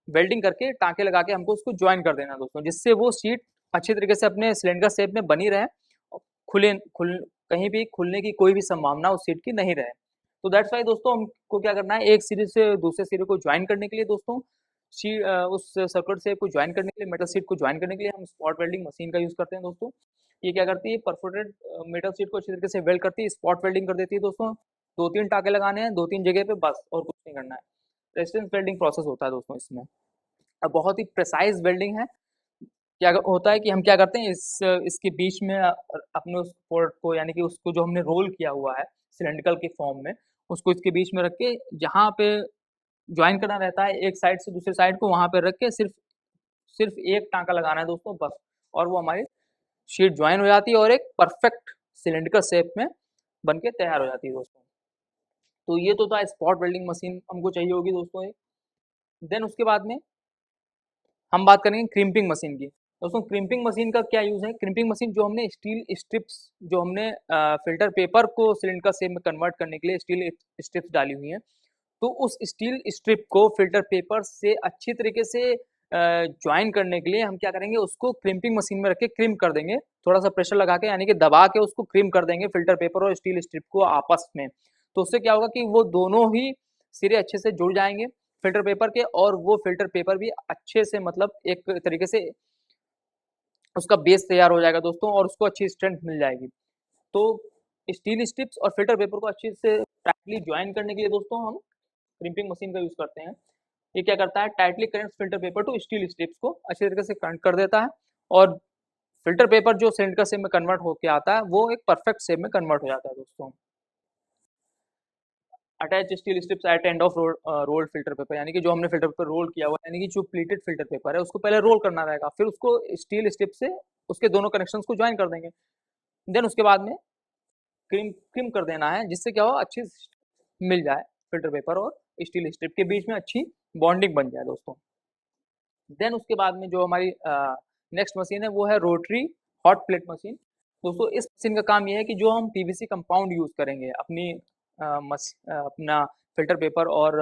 Speaker 1: वेल्डिंग करके टाँके लगा के हमको उसको जॉइन कर देना है दोस्तों, जिससे वो शीट अच्छी तरीके से अपने सिलेंडर शेप में बनी रहे और कहीं भी खुलने की कोई भी संभावना उस शीट की नहीं रहे। तो दैट्स व्हाई दोस्तों हमको क्या करना है, एक सिरे से दूसरे सिरे को जॉइन करने के लिए दोस्तों उस सर्कुलर शेप को जॉइन करने के लिए, मेटल शीट को जॉइन करने के लिए हम स्पॉट वेल्डिंग मशीन का यूज़ करते हैं दोस्तों। ये क्या करती है, परफोरेटेड मेटल शीट को अच्छी तरीके से वेल्ड करती है, स्पॉट वेल्डिंग कर देती है दोस्तों। 2-3 टाँके लगाने हैं 2-3 जगह पे बस, और कुछ नहीं करना है। रेजिस्टेंस वेल्डिंग प्रोसेस होता है दोस्तों इसमें। अब बहुत ही प्रिसाइज़ वेल्डिंग है। क्या होता है कि हम क्या करते हैं, इसके बीच में अपने उस पोर्ट को, यानी कि उसको जो हमने रोल किया हुआ है सिलिंड्रिकल के फॉर्म में, उसको इसके बीच में रख के जहाँ पे जॉइन करना रहता है एक साइड से दूसरे साइड को, वहाँ पे रख के सिर्फ सिर्फ एक टाँका लगाना है दोस्तों बस, और वो हमारी शीट जॉइन हो जाती है और एक परफेक्ट सिलिंड्रिकल शेप में बन के तैयार हो जाती है दोस्तों। तो ये तो था स्पॉट वेल्डिंग मशीन हमको चाहिए होगी दोस्तों एक। देन उसके बाद में हम बात करेंगे क्रिम्पिंग मशीन की। दोस्तों क्रिम्पिंग मशीन का क्या यूज़ है, क्रिम्पिंग मशीन जो हमने स्टील स्ट्रिप्स, जो हमने फ़िल्टर पेपर को सिलिंडर शेप में कन्वर्ट करने के लिए स्टील स्ट्रिप्स डाली हुई हैं, तो उस स्टील स्ट्रिप को फ़िल्टर पेपर से अच्छी तरीके से जॉइन करने के लिए हम क्या करेंगे, उसको क्रिम्पिंग मशीन में रख के क्रिम्प कर देंगे, थोड़ा-सा प्रेशर लगा के, यानी कि दबा के उसको क्रिम्प कर देंगे फ़िल्टर पेपर और स्टील स्ट्रिप को आपस में। तो उससे क्या होगा कि वो दोनों ही सिरे अच्छे से जुड़ जाएँगे फ़िल्टर पेपर के, और वो फ़िल्टर पेपर भी अच्छे से, मतलब एक तरीके से उसका बेस तैयार हो जाएगा दोस्तों, और उसको अच्छी स्ट्रेंथ मिल जाएगी। तो स्टील स्ट्रिप्स और फ़िल्टर पेपर को अच्छे से टाइटली जॉइन करने के लिए दोस्तों हम क्रिम्पिंग मशीन का यूज़ करते हैं। ये क्या करता है, tightly connects filter paper to steal strips को अच्छी तरीके से कनेक्ट कर देता है, और फ़िल्टर पेपर जो सिलिंड्रिकल शेप में कन्वर्ट होके आता है, वो एक परफेक्ट शेप में कन्वर्ट हो जाता है दोस्तों। Attach steel strips at end of rolled filter paper, यानी कि जो हमने फ़िल्टर पेपर रोल किया हुआ है, यानी कि जो प्लीटेड फ़िल्टर पेपर है, उसको पहले रोल करना रहेगा, फिर उसको स्टील स्ट्रिप से उसके दोनों कनेक्शंस को जॉइन कर देंगे। देन उसके बाद में क्रिम कर देना है, जिससे क्या हो, अच्छी मिल जाए फ़िल्टर पेपर और स्टील स्ट्रिप के बीच में अच्छी बॉन्डिंग बन जाए दोस्तों। देन उसके बाद में जो हमारी नेक्स्ट मशीन है, वो है रोटरी हॉट प्लेट मशीन। दोस्तों इस मशीन का काम ये है कि जो हम पीवीसी कंपाउंड यूज़ करेंगे अपना फ़िल्टर पेपर और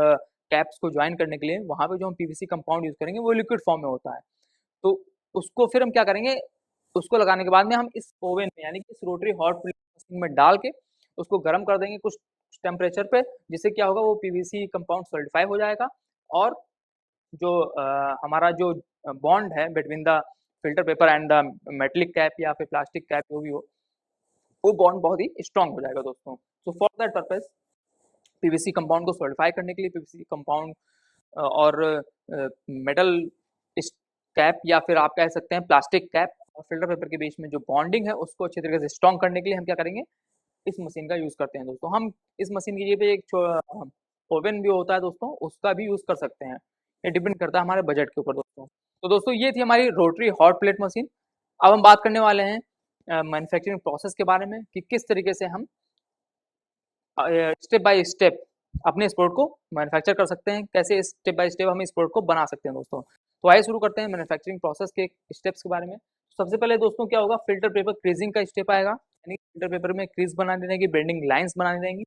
Speaker 1: कैप्स को जॉइन करने के लिए, वहाँ पे जो हम पीवीसी कंपाउंड यूज़ करेंगे वो लिक्विड फॉर्म में होता है। तो उसको फिर हम क्या करेंगे, उसको लगाने के बाद में हम इस ओवन में, यानी कि इस रोटरी हॉट प्लेट मशीन में डाल के उसको गर्म कर देंगे कुछ टेम्परेचर पे, जिससे क्या होगा, वो पीवीसी कंपाउंड सॉलिडिफाई हो जाएगा, और जो हमारा जो बॉन्ड है between the filter paper and the metallic cap या फिर प्लास्टिक कैप जो भी हो, वो बॉन्ड बहुत ही स्ट्रॉन्ग हो जाएगा दोस्तों। So for that purpose PVC compound को सॉलिडिफाई करने के लिए पीवीसी कंपाउंड और मेटल इस कैप या फिर आप कह सकते हैं प्लास्टिक कैप और फ़िल्टर पेपर के बीच में जो बॉन्डिंग है, उसको अच्छी तरीके से स्ट्रॉन्ग करने के लिए हम क्या करेंगे, इस मशीन का यूज़ करते हैं दोस्तों। हम इस मशीन की जगह पे एक ओवन भी होता है दोस्तों, उसका भी यूज़ कर सकते हैं। ये डिपेंड करता है हमारे बजट के ऊपर दोस्तों। तो दोस्तों ये थी हमारी रोटरी हॉट प्लेट मशीन। अब हम बात करने वाले हैं मैन्युफैक्चरिंग प्रोसेस के बारे में, कि किस तरीके से हम स्टेप बाय स्टेप अपने स्पोर्ट को मैन्युफैक्चर कर सकते हैं, कैसे स्टेप बाय स्टेप हम इस स्पोर्ट को बना सकते हैं दोस्तों। तो आइए शुरू करते हैं मैन्युफैक्चरिंग प्रोसेस के स्टेप्स के बारे में। सबसे पहले दोस्तों क्या होगा, फ़िल्टर पेपर क्रीजिंग का स्टेप आएगा, यानी फ़िल्टर पेपर में क्रीज बनानी रहेगी, बेंडिंग लाइन्स बनानी रहेंगी।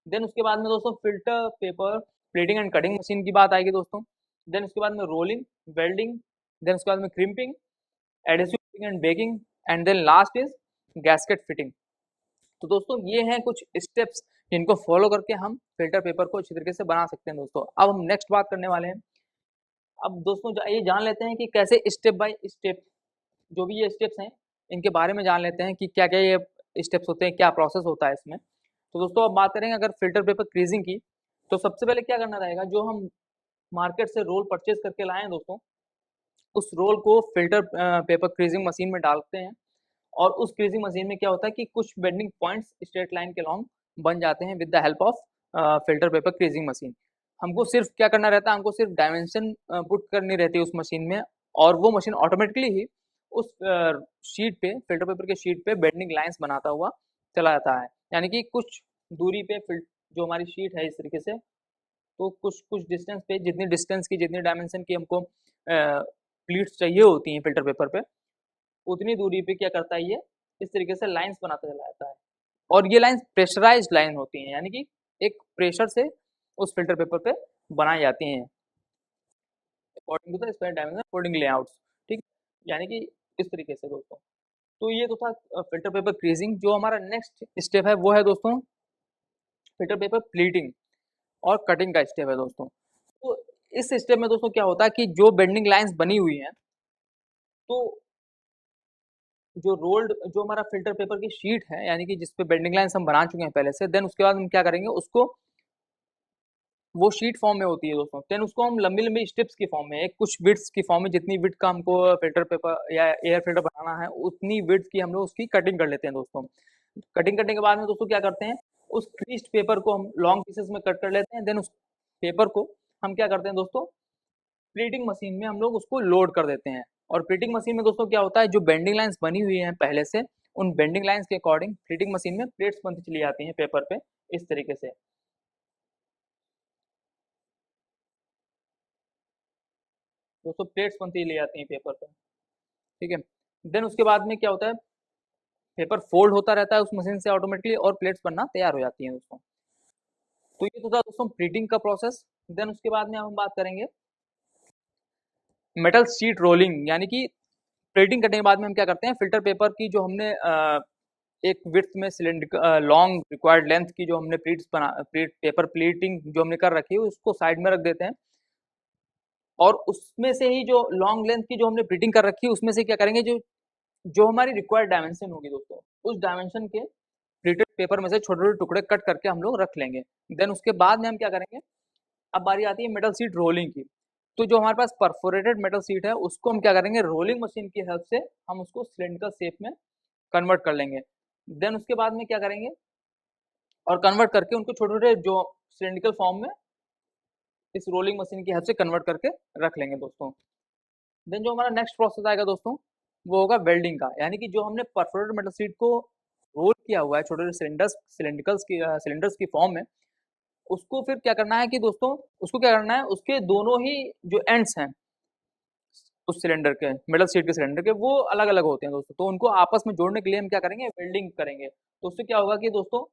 Speaker 1: देन उसके बाद में दोस्तों filter paper plating and cutting machine की बात आएगी दोस्तों। देन उसके बाद में रोलिंग, वेल्डिंग, देन उसके बाद में crimping, adhesive and baking, and then last is gasket fitting. तो दोस्तों ये हैं कुछ स्टेप्स जिनको फॉलो करके हम फ़िल्टर पेपर को अच्छी तरीके से बना सकते हैं दोस्तों। अब हम नेक्स्ट बात करने वाले हैं। अब दोस्तों ये जान लेते हैं कि कैसे स्टेप बाय स्टेप जो भी ये स्टेप्स हैं, इनके बारे में जान लेते हैं कि क्या-क्या ये स्टेप्स होते हैं, क्या प्रोसेस होता है इसमें। तो दोस्तों अब बात करेंगे अगर फ़िल्टर पेपर क्रीजिंग की, तो सबसे पहले क्या करना रहेगा, जो हम मार्केट से रोल परचेज़ करके लाए हैं दोस्तों, उस रोल को फ़िल्टर पेपर क्रीजिंग मशीन में डालते हैं, और उस क्रीजिंग मशीन में क्या होता है कि कुछ बेंडिंग पॉइंट्स स्ट्रेट लाइन के लॉन्ग बन जाते हैं with the help of filter paper creasing machine. हमको सिर्फ क्या करना रहता है, हमको सिर्फ डायमेंशन पुट करनी रहती है उस मशीन में, और वो मशीन ऑटोमेटिकली ही उस शीट पे, फ़िल्टर पेपर के शीट पे बेंडिंग लाइन्स बनाता हुआ चला जाता है। यानी कि कुछ दूरी पे जो हमारी शीट है इस तरीके से, तो कुछ डिस्टेंस पे, जितनी डिस्टेंस की, जितनी डायमेंशन की हमको प्लीट्स चाहिए होती हैं फ़िल्टर पेपर पे, उतनी दूरी पे क्या करता है ये इस तरीके से लाइंस बनाता चला जाता है और ये लाइंस प्रेशराइज्ड लाइन होती हैं, यानी कि एक प्रेशर से उस फिल्टर पेपर पे बनाई जाती हैं according to the square dimension according layouts, ठीक, यानी कि इस तरीके से दोस्तों। तो ये तो था फिल्टर पेपर क्रीजिंग। जो हमारा नेक्स्ट स्टेप है वो है दोस्तों फिल्टर पेपर प्लीटिंग और कटिंग का स्टेप है दोस्तों। तो इस स्टेप में दोस्तों क्या होता है कि जो बेंडिंग लाइंस बनी हुई हैं, तो जो रोल्ड जो हमारा फिल्टर पेपर की शीट है, यानी कि जिस पे बेंडिंग लाइंस हम बना चुके हैं पहले से, देन उसके बाद हम क्या करेंगे, उसको वो शीट फॉर्म में होती है दोस्तों, देन उसको हम लंबी लंबी स्ट्रिप्स की फॉर्म में, एक कुछ विड्थ की फॉर्म में, जितनी विड्थ का हमको फिल्टर पेपर या एयर फिल्टर बनाना है उतनी विड्थ की हम लोग उसकी कटिंग कर लेते हैं दोस्तों। कटिंग करने के बाद में दोस्तों क्या करते हैं, उस क्रीज्ड पेपर को हम लॉन्ग पीसेस में कट कर लेते हैं, देन उस पेपर को हम क्या करते हैं दोस्तों, प्लीटिंग मशीन में हम लोग उसको लोड कर देते हैं। और प्लीटिंग मशीन में दोस्तों क्या होता है, जो बेंडिंग लाइंस बनी हुई हैं पहले से, उन बेंडिंग लाइंस के अकॉर्डिंग प्लीटिंग मशीन में प्लेट्स बनती चली जाती हैं पेपर पे इस तरीके से। दोस्तों प्लेट्स बनती चली जाती हैं पेपर पे, ठीक है। देन उसके बाद में क्या होता है, पेपर फोल्ड होता रहता है उस मशीन से ऑटोमेटिकली और प्लेट्स बनना तैयार हो जाती हैं दोस्तों। तो ये तो था दोस्तों प्लीटिंग का प्रोसेस। देन उसके बाद में हम बात करेंगे मेटल शीट रोलिंग, यानी कि प्लेटिंग करने के बाद में हम क्या करते हैं, फिल्टर पेपर की जो हमने एक विड्थ में सिलेंडर लॉन्ग रिक्वायर्ड लेंथ की जो हमने प्लीट्स बना प्लीट पेपर प्लीटिंग जो हमने कर रखी है उसको साइड में रख देते हैं, और उसमें से ही जो लॉन्ग लेंथ की जो हमने प्लीटिंग कर रखी है उसमें से क्या करेंगे, जो जो हमारी रिक्वायर्ड डायमेंशन होगी दोस्तों, उस डायमेंशन के प्लीटेड पेपर में से छोटे छोटे टुकड़े कट करके हम लोग रख लेंगे। देन उसके बाद में हम क्या करेंगे, अब बारी आती है मेटल शीट रोलिंग की। तो जो हमारे पास परफोरेटेड मेटल शीट है उसको हम क्या करेंगे, रोलिंग मशीन की हेल्प से हम उसको सिलेंड्रिकल शेप में कन्वर्ट कर लेंगे। देन उसके बाद में क्या करेंगे, और कन्वर्ट करके उनको छोटे छोटे जो सिलेंड्रिकल फॉर्म में इस रोलिंग मशीन की हेल्प से कन्वर्ट करके रख लेंगे दोस्तों। देन जो हमारा नेक्स्ट प्रोसेस आएगा दोस्तों, वो होगा वेल्डिंग का, यानी कि जो हमने परफोरेटेड मेटल शीट को रोल किया हुआ है छोटे छोटे सिलेंडर्स की फॉर्म में, उसको फिर क्या करना है कि दोस्तों, उसको क्या करना है, उसके दोनों ही जो एंड्स हैं उस सिलेंडर के, मेटल शीट के सिलेंडर के, वो अलग अलग होते हैं दोस्तों। तो उनको आपस में जोड़ने के लिए हम क्या करेंगे, वेल्डिंग करेंगे। तो उससे क्या होगा कि दोस्तों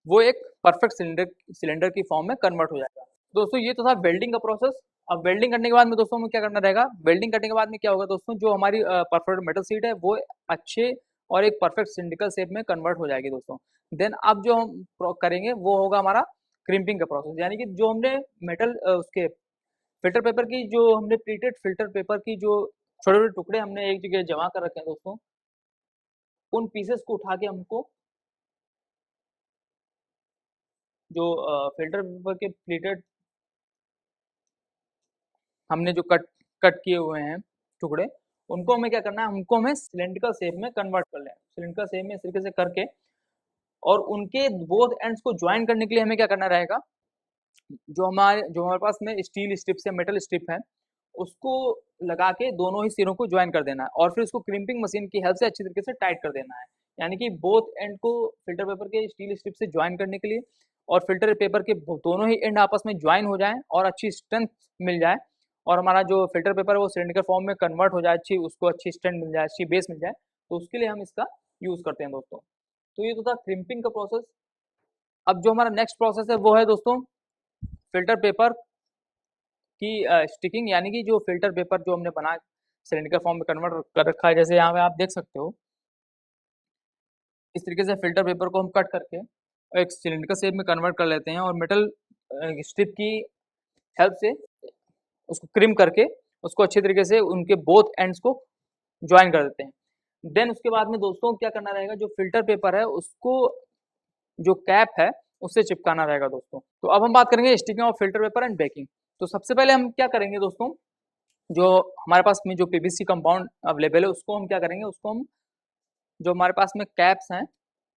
Speaker 1: वो एक परफेक्ट सिलेंडर सिलेंडर की फॉर्म में कन्वर्ट हो जाएगा। दोस्तों ये तो था वेल्डिंग का प्रोसेस। अब वेल्डिंग करने के बाद में दोस्तों हमें क्या करना रहेगा, वेल्डिंग करने के बाद में क्या होगा दोस्तों, जो हमारी परफेक्ट मेटल शीट है वो अच्छे और एक परफेक्ट सिलिंड्रिकल शेप में कन्वर्ट हो जाएगी दोस्तों। देन अब जो हम करेंगे वो होगा हमारा क्रिम्पिंग का प्रोसेस, यानी कि जो हमने मेटल उसके फिल्टर पेपर की, जो हमने प्लीटेड फिल्टर पेपर की जो छोटे छोटे टुकड़े हमने एक जगह जमा कर रखे हैं दोस्तों, उन पीसेस को उठा के हमको जो फिल्टर पेपर के प्लीटेड हमने जो कट कट किए हुए हैं टुकड़े, उनको हमें क्या करना है, हमको हमें सिलिंड्रिकल शेप में कन्वर्ट कर लें, सिलिंड्रिकल शेप में इस तरीके से करके, और उनके बोथ एंड्स को ज्वाइन करने के लिए हमें क्या करना रहेगा, जो हमारे पास में स्टील स्ट्रिप्स या मेटल स्ट्रिप है, उसको लगा के दोनों ही सिरों को ज्वाइन कर देना है, और फिर उसको क्रिम्पिंग मशीन की हेल्प से अच्छी तरीके से टाइट कर देना है। यानी कि बोथ एंड को फिल्टर पेपर के स्टील स्ट्रिप से ज्वाइन करने के लिए, और फिल्टर पेपर के दोनों ही एंड आपस में ज्वाइन हो जाएं और अच्छी स्ट्रेंथ मिल जाए, और हमारा जो फिल्टर पेपर है वो सिलिंड्रिकल फॉर्म में कन्वर्ट हो जाए, अच्छी उसको अच्छी स्ट्रेंथ मिल जाए, अच्छी बेस मिल जाए, तो उसके लिए हम इसका यूज़ करते हैं दोस्तों। तो ये तो था क्रिम्पिंग का प्रोसेस। अब जो हमारा नेक्स्ट प्रोसेस है वो है दोस्तों फिल्टर पेपर की स्टिकिंग, यानी कि जो फिल्टर पेपर जो हमने बना सिलिंड्रिकल फॉर्म में कन्वर्ट कर रखा है, जैसे यहाँ पे आप देख सकते हो, इस तरीके से फिल्टर पेपर को हम कट करके एक सिलिंड्रिकल शेप में कन्वर्ट कर लेते हैं, और मेटल स्ट्रिप की हेल्प से उसको क्रिम करके उसको अच्छे तरीके से उनके बोथ एंड्स को ज्वाइन कर देते हैं। देन उसके बाद में दोस्तों क्या करना रहेगा, जो फिल्टर पेपर है उसको जो कैप है उससे चिपकाना रहेगा दोस्तों। तो अब हम बात करेंगे sticking of filter paper and baking. तो सबसे पहले हम क्या करेंगे दोस्तों, जो हमारे पास में जो पीवीसी कंपाउंड अवेलेबल है उसको हम क्या करेंगे, उसको हम जो हमारे पास में कैप्स हैं,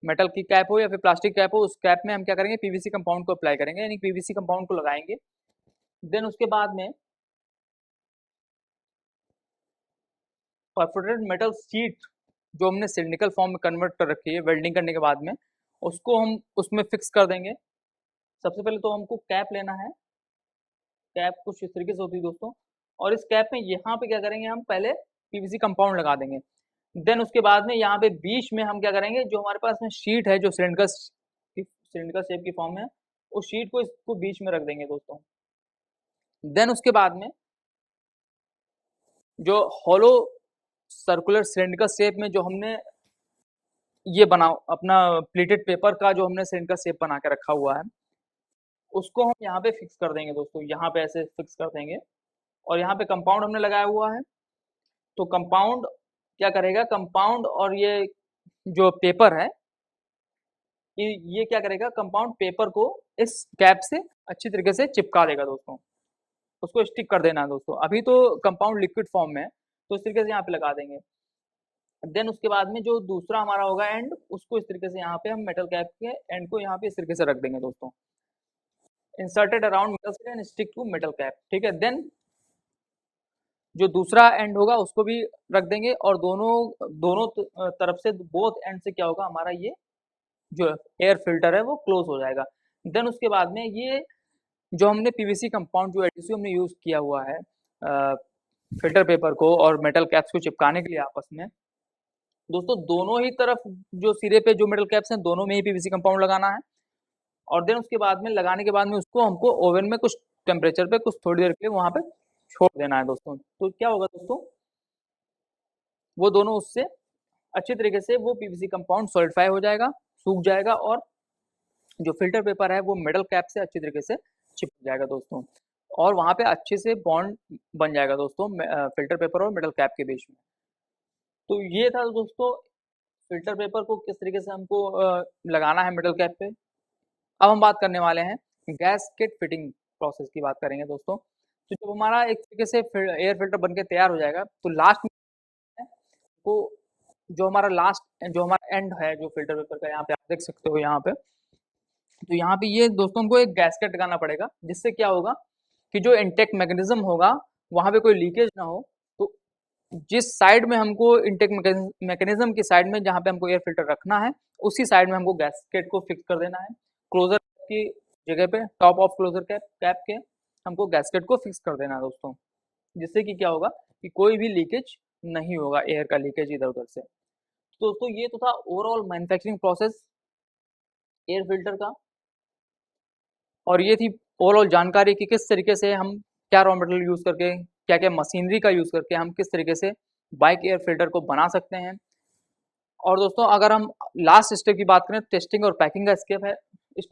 Speaker 1: मेटल की कैप हो या फिर प्लास्टिक कैप हो, उस कैप में हम क्या करेंगे, पीवीसी कंपाउंड को अप्लाई करेंगे, यानी पीवीसी कंपाउंड को लगाएंगे। देन उसके बाद में परफोरेटेड मेटल शीट जो हमने सिलिंड्रिकल फॉर्म में कन्वर्ट कर रखी है वेल्डिंग करने के बाद में, उसको हम उसमें फिक्स कर देंगे। सबसे पहले तो हमको कैप लेना है, कैप कुछ इस तरीके से होती है दोस्तों, और इस कैप में यहाँ पे क्या करेंगे, हम पहले पीवीसी कंपाउंड लगा देंगे। देन उसके बाद में यहाँ पे बीच में हम क्या करेंगे, जो हमारे पास में शीट है जो सिलिंड्रिकल शेप की फॉर्म में है, उस शीट को इसको बीच में रख देंगे दोस्तों। देन उसके बाद में जो हॉलो सर्कुलर सिलिंड्रिकल शेप में जो हमने ये बना अपना प्लेटेड पेपर का जो हमने सिलिंड्रिकल शेप बना के रखा हुआ है, उसको हम यहाँ पे फिक्स कर देंगे दोस्तों। यहाँ पे ऐसे फिक्स कर देंगे और यहाँ पे कंपाउंड हमने लगाया हुआ है। तो कंपाउंड क्या करेगा, कंपाउंड और ये जो पेपर है, ये क्या करेगा, कंपाउंड पेपर को इस कैप से अच्छी तरीके से चिपका देगा दोस्तों। उसको स्टिक कर देना है दोस्तों। अभी तो कंपाउंड लिक्विड फॉर्म में है, तो इस तरीके से यहाँ पे लगा देंगे। देन उसके बाद में जो दूसरा हमारा होगा एंड, उसको इस तरीके से यहाँ पे हम मेटल कैप के एंड को यहाँ पे इस तरीके से रख देंगे दोस्तों। Inserted around metal slit and stick to metal cap, ठीक है। देन जो दूसरा एंड होगा उसको भी रख देंगे और दोनों तरफ से बोथ एंड से क्या होगा, हमारा ये जो एयर फिल्टर है वो क्लोज हो जाएगा। देन उसके बाद में ये जो हमने पीवीसी कंपाउंड जो एडहेसिव हमने यूज किया हुआ है फिल्टर पेपर को और मेटल कैप्स को चिपकाने के लिए आपस में दोस्तों, दोनों ही तरफ जो सिरे पे जो मेटल कैप्स हैं दोनों में ही पीवीसी कंपाउंड लगाना है। और देन उसके बाद में लगाने के बाद में उसको हमको ओवन में कुछ टेम्परेचर पे कुछ थोड़ी देर के लिए वहां पे छोड़ देना है दोस्तों। तो क्या होगा दोस्तों, वो दोनों उससे अच्छी तरीके से वो पीवीसी कंपाउंड सॉलिडिफाई हो जाएगा, सूख जाएगा और जो फिल्टर पेपर है वो मेटल कैप से अच्छी तरीके से चिपक जाएगा दोस्तों। और वहां पे अच्छे से बॉन्ड बन जाएगा दोस्तों फिल्टर पेपर और मेटल कैप के बीच में। तो ये था दोस्तों फिल्टर पेपर को किस तरीके से हमको लगाना है मेटल कैप पे। अब हम बात करने वाले हैं गैस्केट फिटिंग प्रोसेस की बात करेंगे दोस्तों। तो जब हमारा एक तरीके से एयर फिल्टर बनके तैयार हो जाएगा तो लास्ट में तो जो हमारा एंड है जो फिल्टर पेपर का, यहाँ पे आप देख सकते हो यहाँ पे, तो यहाँ पे ये दोस्तों हमको एक गैस्केट लगाना पड़ेगा, जिससे क्या होगा कि जो इंटेक मैकेनिज्म होगा वहां पे कोई लीकेज ना हो। तो जिस साइड में हमको इंटेक मैकेनिज्म की साइड में जहाँ पे हमको एयर फिल्टर रखना है, उसी साइड में हमको गैस्केट को फिक्स कर देना है। क्लोजर की जगह पे टॉप ऑफ क्लोजर कैप के हमको गैस्केट को फिक्स कर देना है दोस्तों, जिससे कि क्या होगा कि कोई भी लीकेज नहीं होगा, एयर का लीकेज इधर उधर से। तो दोस्तों ये तो था overall manufacturing process air filter का, और ये थी ओवरऑल जानकारी कि किस तरीके से हम क्या रॉ मटेरियल यूज़ करके, क्या क्या मशीनरी का यूज़ करके हम किस तरीके से बाइक एयर फिल्टर को बना सकते हैं। और दोस्तों अगर हम लास्ट स्टेप की बात करें, टेस्टिंग और पैकिंग का स्टेप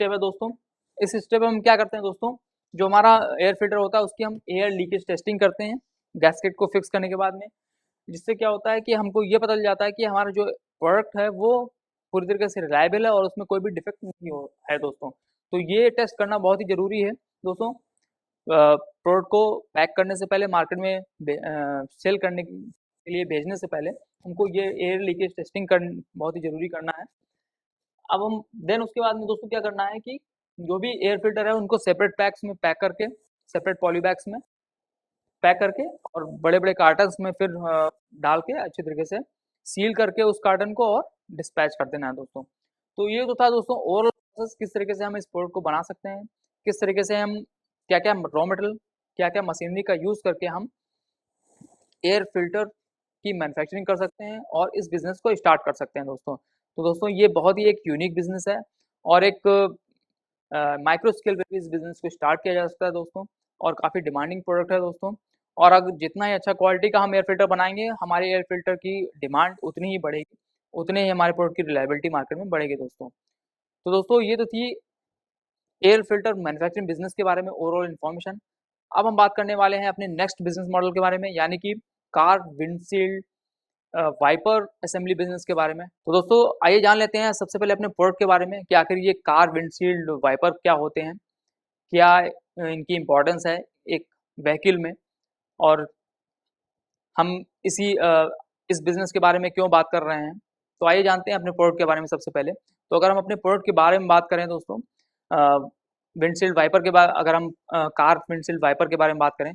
Speaker 1: है दोस्तों। इस स्टेप में हम क्या करते हैं दोस्तों, जो हमारा एयर फिल्टर होता है उसकी हम एयर लीकेज टेस्टिंग करते हैं गैस्केट को फिक्स करने के बाद में, जिससे क्या होता है कि हमको ये पता चल जाता है कि हमारा जो प्रोडक्ट है वो पूरी तरीके से रिलायबल है और उसमें कोई भी डिफेक्ट नहीं है दोस्तों। तो ये टेस्ट करना बहुत ही ज़रूरी है दोस्तों। प्रोडक्ट को पैक करने से पहले, मार्केट में सेल करने के लिए भेजने से पहले हमको ये एयर लीकेज टेस्टिंग बहुत ही ज़रूरी करना है। अब हम देन उसके बाद में दोस्तों क्या करना है कि जो भी एयर फिल्टर है उनको सेपरेट पैक्स में पैक करके, सेपरेट पॉली बैग्स में पैक करके और बड़े-बड़े कार्टन्स में फिर डाल के अच्छी तरीके से सील करके उस कार्टन को और डिस्पैच कर देना है दोस्तों। तो ये तो था दोस्तों ओवरऑल प्रोसेस, किस तरीके से हम इस प्रोडक्ट को बना सकते हैं, किस तरीके से हम क्या-क्या रॉ मटेरियल, क्या-क्या मशीनरी का यूज़ करके हम एयर फिल्टर की मैन्युफैक्चरिंग कर सकते हैं और इस बिज़नेस को स्टार्ट कर सकते हैं दोस्तों। तो दोस्तों ये बहुत ही एक यूनिक बिज़नेस है और एक माइक्रो स्केल पे भी इस बिज़नेस को स्टार्ट किया जा सकता है दोस्तों, और काफ़ी डिमांडिंग प्रोडक्ट है दोस्तों। और अगर जितना ही अच्छा क्वालिटी का हम एयर फिल्टर बनाएँगे, हमारे एयर फिल्टर की डिमांड उतनी ही बढ़ेगी, उतने ही हमारे प्रोडक्ट की रिलायबिलिटी मार्केट में बढ़ेगी दोस्तों। तो दोस्तों ये तो थी एयर फिल्टर मैन्युफैक्चरिंग बिज़नेस के बारे में ओवरऑल इन्फॉर्मेशन। अब हम बात करने वाले हैं अपने नेक्स्ट बिज़नेस मॉडल के बारे में, यानी कि car windshield wiper assembly business के बारे में। तो दोस्तों आइए जान लेते हैं सबसे पहले अपने प्रोडक्ट के बारे में कि आखिर ये कार विंडशील्ड वाइपर क्या होते हैं, क्या इनकी इम्पोर्टेंस है एक व्हीकल में, और हम इस बिज़नेस के बारे में क्यों बात कर रहे हैं। तो आइए जानते हैं अपने प्रोडक्ट के बारे में सबसे पहले। तो अगर हम अपने प्रोडक्ट के बारे में बात करें दोस्तों, विंडशील्ड वाइपर के बाद अगर हम कार विंडशील्ड वाइपर के बारे में बात करें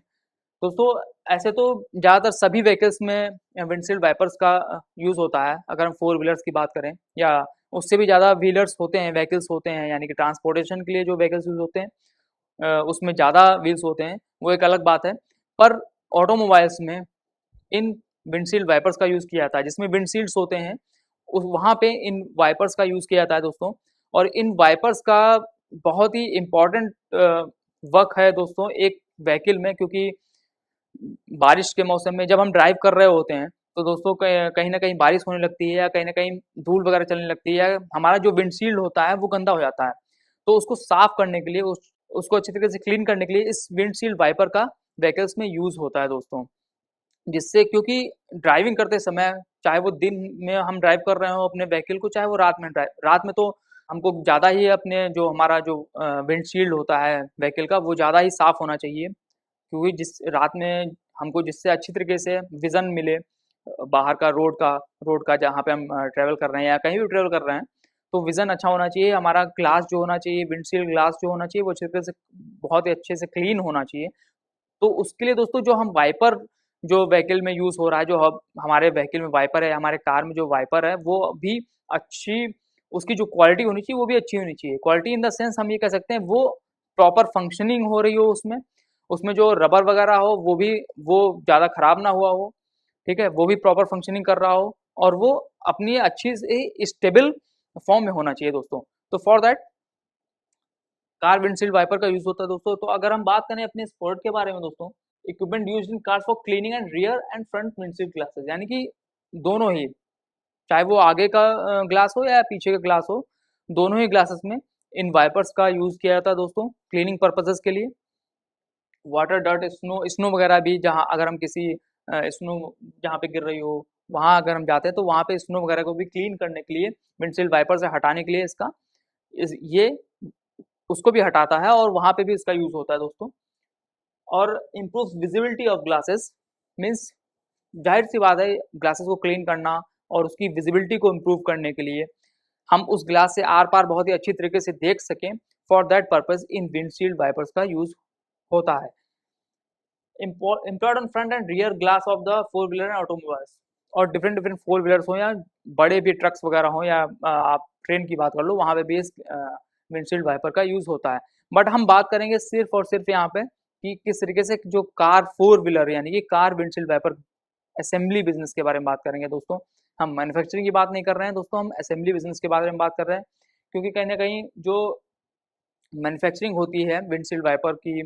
Speaker 1: दोस्तों, ऐसे तो ज़्यादातर सभी व्हीकल्स में विंडशील्ड वाइपर्स का यूज़ होता है। अगर हम फोर व्हीलर्स की बात करें या उससे भी ज़्यादा व्हीलर्स होते हैं, व्हीकल्स होते हैं, यानी कि ट्रांसपोर्टेशन के लिए जो व्हीकल्स यूज़ होते हैं उसमें ज़्यादा व्हील्स होते हैं, वो एक अलग बात है। पर ऑटोमोबाइल्स में इन विंडशील्ड वाइपर्स का यूज़ किया जाता है, जिसमें विंडशील्ड्स होते हैं उस वहाँ पे इन वाइपर्स का यूज़ किया जाता है दोस्तों। और इन वाइपर्स का बहुत ही इम्पोर्टेंट वर्क है दोस्तों एक व्हीकल में, क्योंकि बारिश के मौसम में जब हम ड्राइव कर रहे होते हैं तो दोस्तों कहीं न कहीं बारिश होने लगती है या कहीं न कहीं धूल वगैरह चलने लगती है या हमारा जो विंडशील्ड होता है वो गंदा हो जाता है। तो उसको साफ करने के लिए उसको अच्छी तरीके से क्लीन करने के लिए इस विंडशील्ड वाइपर का व्हीकल्स में यूज़ होता है दोस्तों। जिससे क्योंकि ड्राइविंग करते समय चाहे वो दिन में हम ड्राइव कर रहे हो अपने व्हीकल को, चाहे वो रात में तो हमको ज़्यादा ही अपने जो हमारा जो विंडशील्ड होता है व्हीकल का वो ज़्यादा ही साफ होना चाहिए। क्योंकि जिस रात में हमको जिससे अच्छी तरीके से विज़न मिले बाहर का रोड का जहाँ पे हम ट्रैवल कर रहे हैं या कहीं भी ट्रैवल कर रहे हैं, तो विज़न अच्छा होना चाहिए। हमारा ग्लास जो होना चाहिए, विंडशील्ड ग्लास जो होना चाहिए वो अच्छे तरीके से बहुत ही अच्छे से क्लीन होना चाहिए। तो उसके लिए दोस्तों जो हम वाइपर जो व्हीकल में यूज़ हो रहा है, जो हम हमारे व्हीकल में वाइपर है, हमारे कार में जो वाइपर है, वो भी अच्छी उसकी जो क्वालिटी होनी चाहिए, वो भी अच्छी होनी चाहिए। क्वालिटी इन द सेंस हम ये कह सकते हैं वो प्रॉपर फंक्शनिंग हो रही हो उसमें। उसमें जो रबर वगैरह हो वो ज़्यादा खराब ना हुआ हो, ठीक है? वो भी प्रॉपर फंक्शनिंग कर रहा हो और वो अपनी अच्छी से स्टेबल फॉर्म में होना चाहिए दोस्तों। तो for that car windshield wiper का यूज़ होता है दोस्तों। तो अगर हम बात करें अपने इस प्रोडक्ट के बारे में दोस्तों, equipment used in cars for cleaning and rear and front windshield glasses, यानी कि दोनों ही, चाहे वो आगे का ग्लास हो या पीछे का ग्लास हो, दोनों ही ग्लासेस में इन वाइपर्स का यूज़ किया जाता है दोस्तों, क्लीनिंग पर्पसेस के लिए। वाटर, डर्ट, स्नो वगैरह भी जहाँ अगर हम किसी स्नो जहाँ पे गिर रही हो, वहाँ अगर हम जाते हैं तो वहाँ पे स्नो वगैरह को भी क्लीन करने के लिए, विंडशील्ड वाइपर से हटाने के लिए इसका ये उसको भी हटाता है और वहाँ पे भी इसका यूज़ होता है दोस्तों। और improves visibility of glasses, means ज़ाहिर-सी बात है ग्लासेस को क्लीन करना और उसकी विजिबिलिटी को इम्प्रूव करने के लिए हम उस ग्लास से आर-पार बहुत ही अच्छी तरीके से देख सकें, for that purpose in windshield wipers का यूज़ होता है। Employed on front and rear glass of the four wheeler and automobiles, और डिफरेंट डिफरेंट फोर व्हीलर्स हो या बड़े भी ट्रक्स वगैरह हो या आप ट्रेन की बात कर लो, वहाँ पे भी इस विंडशील्ड वाइपर का यूज़ होता है। बट हम बात करेंगे सिर्फ और सिर्फ यहाँ पे कि किस तरीके से जो कार फोर व्हीलर यानी कि car windshield wiper assembly business के बारे में बात करेंगे दोस्तों। हम मैन्युफैक्चरिंग की बात नहीं कर रहे हैं दोस्तों, हम असेंबली बिजनेस के बारे में बात कर रहे हैं, क्योंकि कहीं ना कहीं जो मैन्युफैक्चरिंग होती है विंडशील्ड वाइपर की,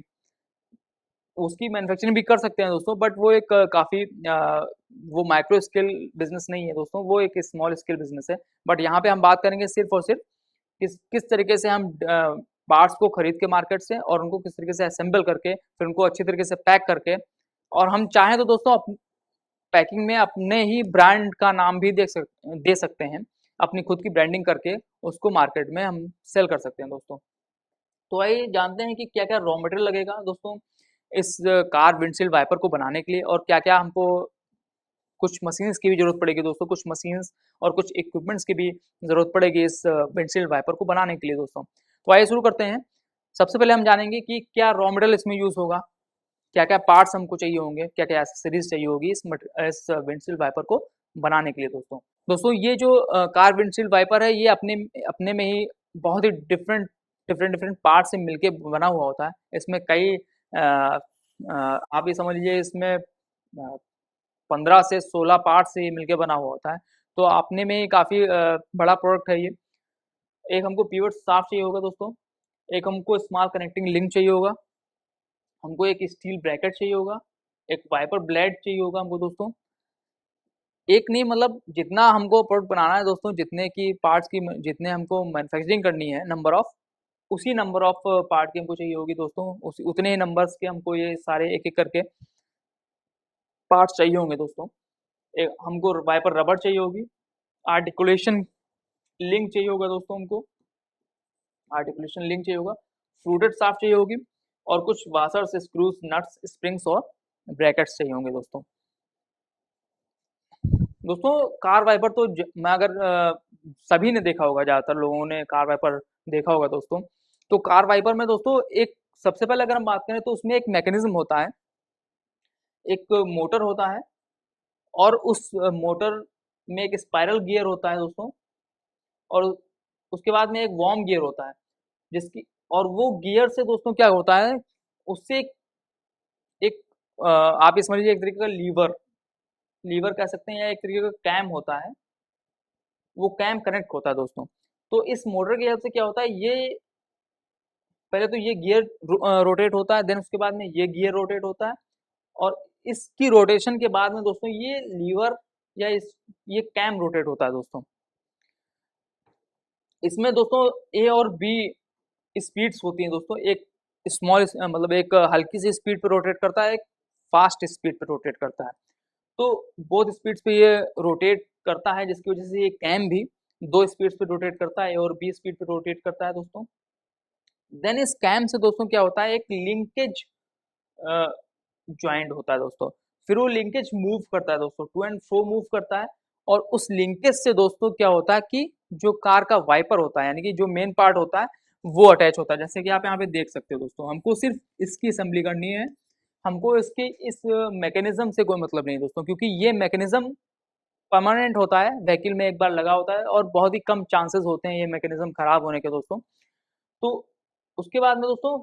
Speaker 1: उसकी मैन्युफैक्चरिंग भी कर सकते हैं दोस्तों, बट वो एक काफ़ी वो माइक्रो स्केल बिज़नेस नहीं है दोस्तों, वो एक स्मॉल स्केल बिज़नेस है। बट यहाँ पे हम बात करेंगे सिर्फ़ और सिर्फ़ किस किस तरीके से हम पार्ट्स को खरीद के मार्केट से और उनको किस तरीके से असेंबल करके, फिर उनको अच्छी तरीके से पैक करके, और हम चाहें तो दोस्तों पैकिंग में अपने ही ब्रांड का नाम भी दे सकते हैं। अपनी खुद की ब्रांडिंग करके उसको मार्केट में हम सेल कर सकते हैं दोस्तों। तो आइए जानते हैं कि क्या-क्या रॉ मटेरियल लगेगा दोस्तों इस कार विंडशील्ड वाइपर को बनाने के लिए, और क्या-क्या हमको कुछ मशीन्स की भी ज़रूरत पड़ेगी दोस्तों, कुछ मशीन्स और कुछ इक्विपमेंट्स की भी ज़रूरत पड़ेगी इस विंडशील्ड वाइपर को बनाने के लिए दोस्तों। तो आइए शुरू करते हैं। सबसे पहले हम जानेंगे कि क्या रॉ मटेरियल इसमें यूज़ होगा, क्या-क्या पार्ट्स हमको चाहिए होंगे, क्या-क्या एक्सेसरीज़ चाहिए होगी इस विंडशील्ड वाइपर को बनाने के लिए दोस्तों। दोस्तों ये जो कार विंडशील्ड वाइपर है, ये अपने अपने में ही बहुत ही डिफरेंट पार्ट से मिलके बना हुआ होता है। इसमें कई आप ये समझ लीजिए इसमें 15 से 16 पार्ट से ये मिलके बना हुआ होता है। तो अपने में ही काफ़ी बड़ा प्रोडक्ट है ये। एक हमको पिवट शाफ्ट चाहिए होगा दोस्तों, एक हमको स्मॉल कनेक्टिंग लिंक चाहिए होगा, हमको एक स्टील ब्रैकेट चाहिए होगा, एक वाइपर ब्लेड चाहिए होगा हमको दोस्तों। एक नहीं, मतलब जितना हमको प्रोडक्ट बनाना है दोस्तों, जितने की पार्ट्स की जितने हमको मैन्युफैक्चरिंग करनी है नंबर ऑफ, उसी नंबर ऑफ पार्ट की हमको चाहिए होगी दोस्तों। उतने ही नंबर्स के हमको ये सारे एक-एक करके पार्ट्स चाहिए होंगे दोस्तों। एक हमको वाइपर रबर चाहिए होगी, आर्टिकुलेशन लिंक चाहिए होगा दोस्तों हमको, आर्टिकुलेशन लिंक चाहिए होगा, फ्लूटेड शाफ्ट चाहिए होगी, और कुछ वाशर्स, स्क्रूज, नट्स, स्प्रिंग्स और ब्रैकेट्स चाहिए होंगे दोस्तों। दोस्तों कार वाइपर तो मैं अगर सभी ने देखा होगा, ज़्यादातर लोगों ने कार वाइपर देखा होगा दोस्तों। तो कार वाइपर में दोस्तों एक सबसे पहले अगर हम बात करें तो उसमें एक मैकेनिज्म होता है, एक मोटर होता है, और उस मोटर में एक स्पाइरल गियर होता है दोस्तों, और उसके बाद में एक वर्म गियर होता है, जिसकी और वो गियर से दोस्तों क्या होता है, उससे एक आप ये समझ लीजिए एक तरीके का लीवर, लीवर कह सकते हैं या एक तरीके का कैम होता है, वो कैम कनेक्ट होता है दोस्तों। तो इस मोटर की हेल्प से क्या होता है, ये पहले तो ये गियर रोटेट होता है, देन उसके बाद में ये गियर रोटेट होता है, और इसकी रोटेशन के बाद में दोस्तों ये लीवर या ये कैम रोटेट होता है दोस्तों। इसमें दोस्तों ए और बी स्पीड्स होती हैं दोस्तों। एक स्मॉल मतलब एक हल्की सी स्पीड पे रोटेट करता है, एक फास्ट स्पीड पे रोटेट करता है। तो बोथ स्पीड्स पे ये रोटेट करता है, जिसकी वजह से ये कैम भी 2 स्पीड्स पे रोटेट करता है, ए और बी स्पीड पे रोटेट करता है दोस्तों। देन इस कैम से दोस्तों क्या होता है, एक लिंकेज जॉइंट होता है दोस्तों। फिर वो लिंकेज मूव करता है दोस्तों, टू एंड फ्रो मूव करता है, और उस लिंकेज से दोस्तों क्या होता है कि जो कार का वाइपर होता है, यानी कि जो मेन पार्ट होता है, वो अटैच होता है। जैसे कि आप यहाँ पे देख सकते हो दोस्तों, हमको सिर्फ इसकी असेंबली करनी है, हमको इसके इस मैकेनिज्म से कोई मतलब नहीं दोस्तों, क्योंकि ये मैकेनिज्म परमानेंट होता है, व्हीकल में एक बार लगा होता है, और बहुत ही कम चांसेस होते हैं ये मैकेनिज्म खराब होने के दोस्तों। तो उसके बाद में दोस्तों,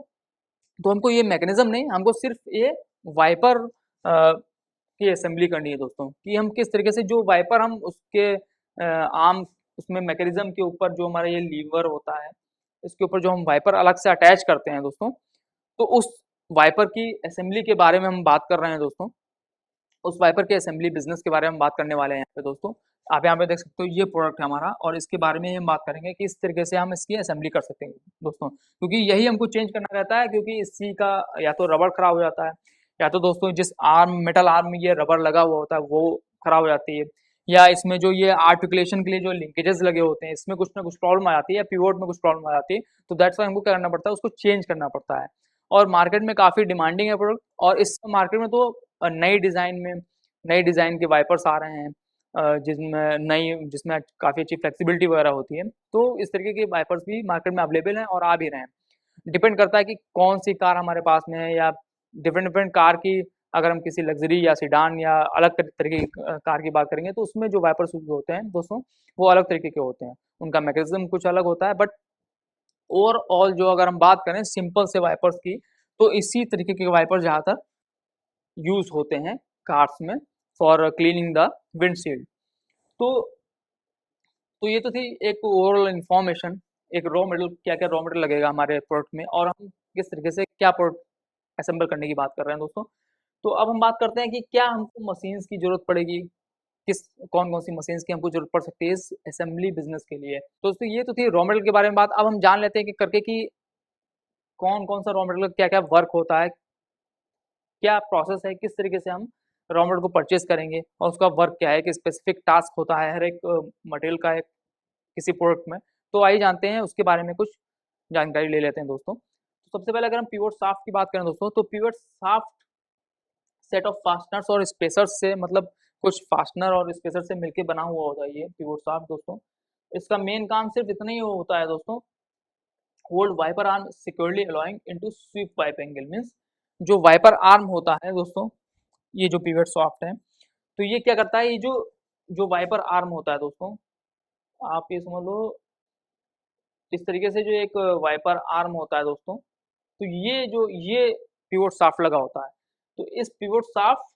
Speaker 1: तो हमको ये मैकेनिज्म नहीं, हमको सिर्फ ये वाइपर की असेंबली करनी है दोस्तों, कि हम किस तरीके से जो वाइपर हम उसके आर्म उसमें मैकेनिज्म के ऊपर जो हमारा ये लीवर होता है, इसके ऊपर जो हम वाइपर अलग से अटैच करते हैं दोस्तों, तो उस वाइपर की असेंबली के बारे में हम बात कर रहे हैं दोस्तों। उस वाइपर के असेंबली बिजनेस के बारे में हम बात करने वाले हैं यहाँ पे दोस्तों। आप यहाँ पे देख सकते हो ये प्रोडक्ट है हमारा, और इसके बारे में हम बात करेंगे कि इस तरीके से हम इसकी असेंबली कर सकते हैं दोस्तों, क्योंकि यही हमको चेंज करना रहता है, क्योंकि इसी का या तो रबड़ खराब हो जाता है, या तो दोस्तों जिस आर्म मेटल आर्म में ये रबड़ लगा हुआ होता है वो खराब हो जाती है, या इसमें जो ये आर्टिकुलेशन के लिए जो लिंकेजेस लगे होते हैं, इसमें कुछ ना कुछ प्रॉब्लम आ जाती है, या पिवोट में कुछ प्रॉब्लम आ जाती है, तो दैट्स वाई हमको क्या करना पड़ता है, उसको चेंज करना पड़ता है। और मार्केट में काफ़ी डिमांडिंग है प्रोडक्ट, और इस मार्केट में तो नई डिज़ाइन में नई डिज़ाइन के वाइपर्स आ रहे हैं, जिसमें काफ़ी अच्छी फ्लेक्सिबिलिटी वगैरह होती है। तो इस तरीके के वाइपर्स भी मार्केट में अवेलेबल हैं और आ भी रहे हैं। डिपेंड करता है कि कौन-सी कार हमारे पास में है, या डिफरेंट डिफरेंट कार की अगर हम किसी लग्ज़री या सेडान या अलग तरीके की कार की बात करेंगे, तो उसमें जो वाइपर्स यूज़ होते हैं दोस्तों, वो अलग तरीके के होते हैं। उनका मैकेनिज़्म कुछ अलग होता है, बट ओवरऑल जो अगर हम बात करें सिंपल से वाइपर्स की, तो इसी तरीके के वाइपर ज़्यादातर यूज़ होते हैं कार्स में फॉर क्लीनिंग द विंडशील्ड। तो ये तो थी एक ओवरऑल इन्फॉर्मेशन, एक रॉ मटेरियल, क्या-क्या रॉ मटेरियल लगेगा हमारे प्रोडक्ट में, और हम किस तरीके से क्या प्रोडक्ट असेंबल करने की बात कर रहे हैं दोस्तों। तो अब हम बात करते हैं कि क्या हमको मशीन्स की ज़रूरत पड़ेगी, किस कौन-कौन सी मशीन्स की हमको ज़रूरत पड़ सकती है इस असेंबली बिज़नेस के लिए। तो दोस्तों ये तो थी रॉ मटेरियल के बारे में बात। अब हम जान लेते हैं कि करके कि कौन-कौन सा रॉ मटेरियल क्या-क्या वर्क होता है, क्या प्रोसेस है, किस तरीके से हम रॉ मटेरियल को परचेज़ करेंगे, और उसका वर्क क्या है, एक स्पेसिफिक टास्क होता है हर एक मटेरियल का एक किसी प्रोडक्ट में। तो आइए जानते हैं उसके बारे में कुछ जानकारी ले लेते हैं दोस्तों। तो सबसे पहले अगर हम पिवोट शाफ्ट की बात करें दोस्तों, तो pivot shaft set of fasteners और स्पेसर्स से, मतलब कुछ फास्टनर और स्पेसर से मिलके बना हुआ होता है ये पिवोट शाफ्ट दोस्तों। इसका मेन काम सिर्फ इतना ही होता है दोस्तों, hold wiper arm securely allowing into sweep wipe angle, means जो वाइपर आर्म होता है दोस्तों, ये जो पिवट शाफ्ट है, तो ये क्या करता है, ये जो जो वाइपर आर्म होता है दोस्तों, आप ये समझ लो इस तरीके से, जो एक वाइपर आर्म होता है दोस्तों, तो ये पिवट शाफ्ट लगा होता है। तो इस पिवट शाफ्ट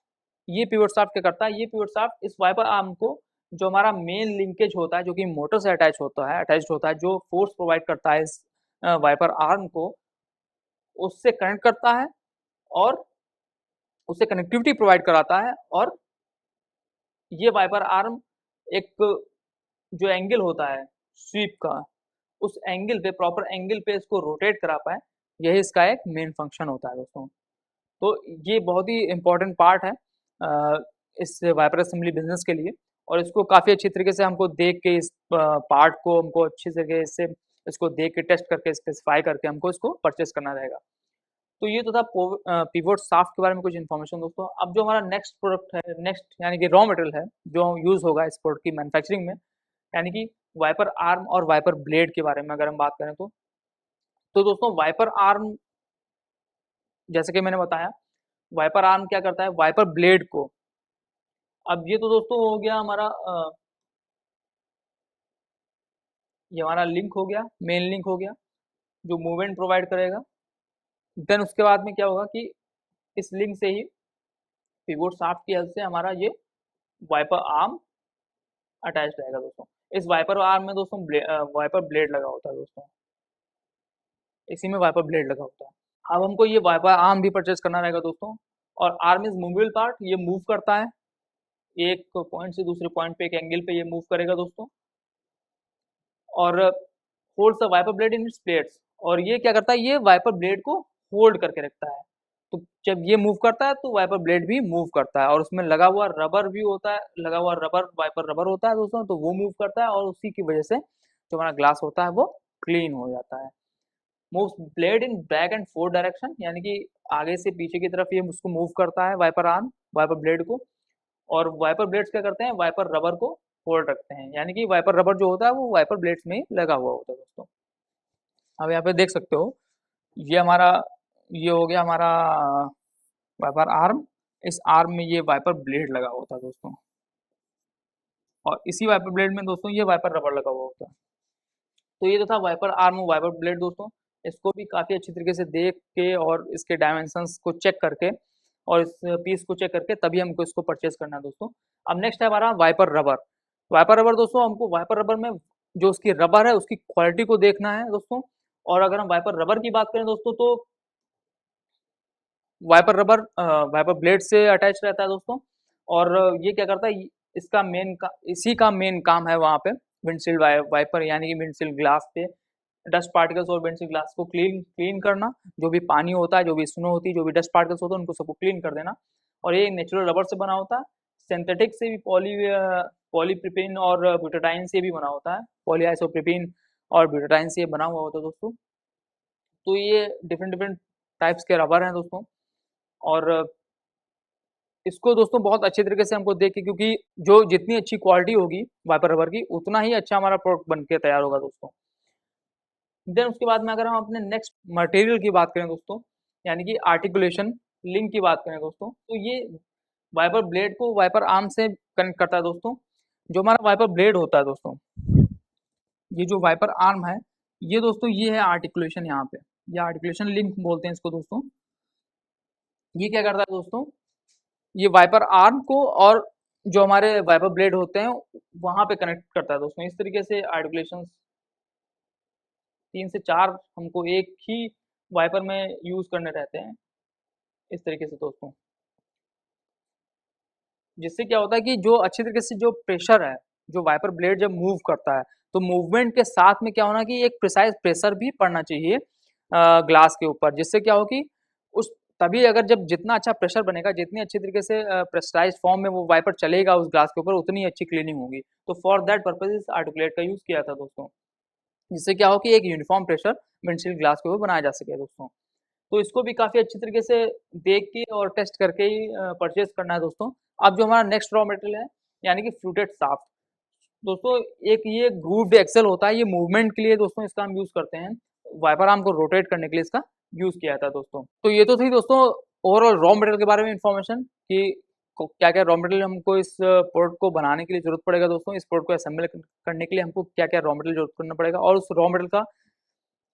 Speaker 1: ये पिवट शाफ्ट क्या करता है, ये पिवट शाफ्ट इस वाइपर आर्म को, जो हमारा मेन लिंकेज होता है जो कि मोटर से अटैच्ड होता है, जो फोर्स प्रोवाइड करता है इस वाइपर आर्म को, उससे कनेक्ट करता है, और उससे कनेक्टिविटी प्रोवाइड कराता है, और ये वाइपर आर्म एक जो एंगल होता है स्वीप का, उस एंगल पे, प्रॉपर एंगल पे इसको रोटेट करा पाए, यही इसका एक मेन फंक्शन होता है दोस्तों। तो ये बहुत ही इम्पोर्टेंट पार्ट है इस वाइपर असेंबली बिजनेस के लिए, और इसको काफ़ी अच्छी तरीके से हमको देख के इस पार्ट को हमको अच्छी तरीके से इसको देख के टेस्ट करके स्पेसिफाई करके हमको इसको परचेस करना रहेगा। तो ये तो था पिवोट शाफ्ट के बारे में कुछ इन्फॉर्मेशन दोस्तों। अब जो हमारा नेक्स्ट प्रोडक्ट है, नेक्स्ट यानी कि रॉ मटेरियल है जो यूज़ होगा इस प्रोडक्ट की मैन्युफैक्चरिंग में, यानी कि वाइपर आर्म और वाइपर ब्लेड के बारे में अगर हम बात करें तो दोस्तों वाइपर आर्म, जैसे कि मैंने बताया, वाइपर आर्म क्या करता है, वाइपर ब्लेड को, अब ये तो दोस्तों हो गया हमारा ये हमारा लिंक हो गया, मेन लिंक हो गया, जो मूवमेंट प्रोवाइड करेगा। देन उसके बाद में क्या होगा कि इस लिंक से ही पिवोट शाफ्ट की हेल्प से हमारा ये वाइपर आर्म अटैच रहेगा दोस्तों। इस वाइपर आर्म में दोस्तों वाइपर ब्लेड लगा होता है दोस्तों, इसी में वाइपर ब्लेड लगा होता है। अब हमको ये वाइपर आर्म भी परचेज करना रहेगा दोस्तों। और आर्म इज मूवेबल पार्ट, ये मूव करता है, एक पॉइंट से दूसरे पॉइंट पे एक एंगल पे ये मूव करेगा दोस्तों। और holds the wiper blade in its plates, और ये क्या करता है, ये वाइपर ब्लेड को होल्ड करके रखता है। तो जब ये मूव करता है तो वाइपर ब्लेड भी मूव करता है, और उसमें लगा हुआ रबर भी होता है, लगा हुआ रबर वाइपर रबर होता है दोस्तों, तो वो मूव करता है, और उसी की वजह से जो हमारा ग्लास होता है वो क्लीन हो जाता है। Moves blade in back and four direction, यानी कि आगे से पीछे की तरफ ये उसको मूव करता है वाइपर आर्म, वाइपर ब्लेड को। और वाइपर ब्लेड्स क्या करते हैं, वाइपर रबर को होल्ड रखते हैं, यानी कि वाइपर रबर जो होता है वो वाइपर ब्लेड्स में ही लगा हुआ होता है दोस्तों। अब यहाँ पे देख सकते हो, ये हमारा, ये हो गया हमारा वाइपर आर्म। इस आर्म में ये वाइपर ब्लेड लगा होता है दोस्तों, और इसी वाइपर ब्लेड में दोस्तों ये वाइपर रबर लगा हुआ होता है। तो ये जो था वाइपर आर्म और वाइपर ब्लेड दोस्तों, इसको भी काफ़ी अच्छी तरीके से देख के और इसके डायमेंशंस को चेक करके और इस पीस को चेक करके तभी हमको इसको परचेज करना है दोस्तों। अब नेक्स्ट है हमारा वाइपर रबर। वाइपर रबर दोस्तों, हमको वाइपर रबर में जो उसकी रबर है उसकी क्वालिटी को देखना है दोस्तों। और अगर हम वाइपर रबर की बात करें दोस्तों, तो वाइपर रबर वाइपर ब्लेड से अटैच रहता है दोस्तों। और ये क्या करता है, इसका मेन का इसी का मेन काम है वहाँ पे विंडशील्ड वाइपर यानी कि विंडशील्ड ग्लास पे डस्ट पार्टिकल्स और विंडशील्ड ग्लास को क्लीन क्लीन करना। जो भी पानी होता है, जो भी स्नो होती है, जो भी डस्ट पार्टिकल्स होते हैं, उनको सबको क्लीन कर देना। और ये नेचुरल रबर से बना होता है, सिंथेटिक से भी पॉलीप्रोपीन और ब्यूटाडाइन से भी बना होता है, पॉलीआइसोप्रोपीन और ब्यूटाडाइन से बना हुआ होता है दोस्तों। तो ये डिफरेंट डिफरेंट टाइप्स के रबर हैं दोस्तों। और इसको दोस्तों बहुत अच्छे तरीके से हमको देख के, क्योंकि जो जितनी अच्छी क्वालिटी होगी वाइपर रबर की, उतना ही अच्छा हमारा प्रोडक्ट बन के तैयार होगा दोस्तों। देन उसके बाद में अगर हम अपने नेक्स्ट मटेरियल की बात करें दोस्तों, यानी कि आर्टिकुलेशन लिंक की बात करें दोस्तों, तो ये वाइपर ब्लेड को वाइपर आर्म से कनेक्ट करता है दोस्तों। जो हमारा वाइपर ब्लेड होता है दोस्तों, ये जो वाइपर आर्म है, ये दोस्तों ये है आर्टिकुलेशन यहाँ पे, ये आर्टिकुलेशन लिंक बोलते हैं इसको दोस्तों। ये क्या करता है दोस्तों, ये वाइपर आर्म को और जो हमारे वाइपर ब्लेड होते हैं वहां पे कनेक्ट करता है दोस्तों। इस तरीके से आर्टिकुलेशन 3 से 4 हमको एक ही वाइपर में यूज करने रहते हैं, इस तरीके से दोस्तों। जिससे क्या होता है कि जो अच्छी तरीके से जो प्रेशर है, जो वाइपर ब्लेड जब मूव करता है, तो मूवमेंट के साथ में क्या होना कि एक प्रिसाइज प्रेशर भी पड़ना चाहिए ग्लास के ऊपर, जिससे क्या हो कि उस तभी अगर जब जितना अच्छा प्रेशर बनेगा, जितनी अच्छी तरीके से प्रेशराइज फॉर्म में वो वाइपर चलेगा उस ग्लास के ऊपर, उतनी अच्छी क्लीनिंग होगी। तो फॉर दैट पर्पज इस आर्टिकुलेट का यूज किया था दोस्तों, जिससे क्या हो कि एक यूनिफॉर्म प्रेशर विंडशील्ड ग्लास के ऊपर बनाया जा सके दोस्तों। तो इसको भी काफ़ी अच्छी तरीके से देख के और टेस्ट करके ही परचेज़ करना है दोस्तों। अब जो हमारा नेक्स्ट रॉ मटेरियल है, यानी कि फ्लूटेड शाफ्ट। दोस्तों एक ये ग्रूव्ड एक्सेल होता है, ये मूवमेंट के लिए दोस्तों इसका हम यूज़ करते हैं। वाइपर आर्म को रोटेट करने के लिए इसका यूज़ किया जाता है दोस्तों। तो ये तो थी दोस्तों ओवरऑल रॉ मटेरियल के बारे में इन्फॉर्मेशन कि क्या-क्या रॉ मटेरियल हमको इस प्रोडक्ट को बनाने के लिए ज़रूरत पड़ेगा दोस्तों। इस प्रोडक्ट को असेंबल करने के लिए हमको क्या-क्या रॉ मटेरियल ज़रूरत करना पड़ेगा, और उस रॉ मटेरियल का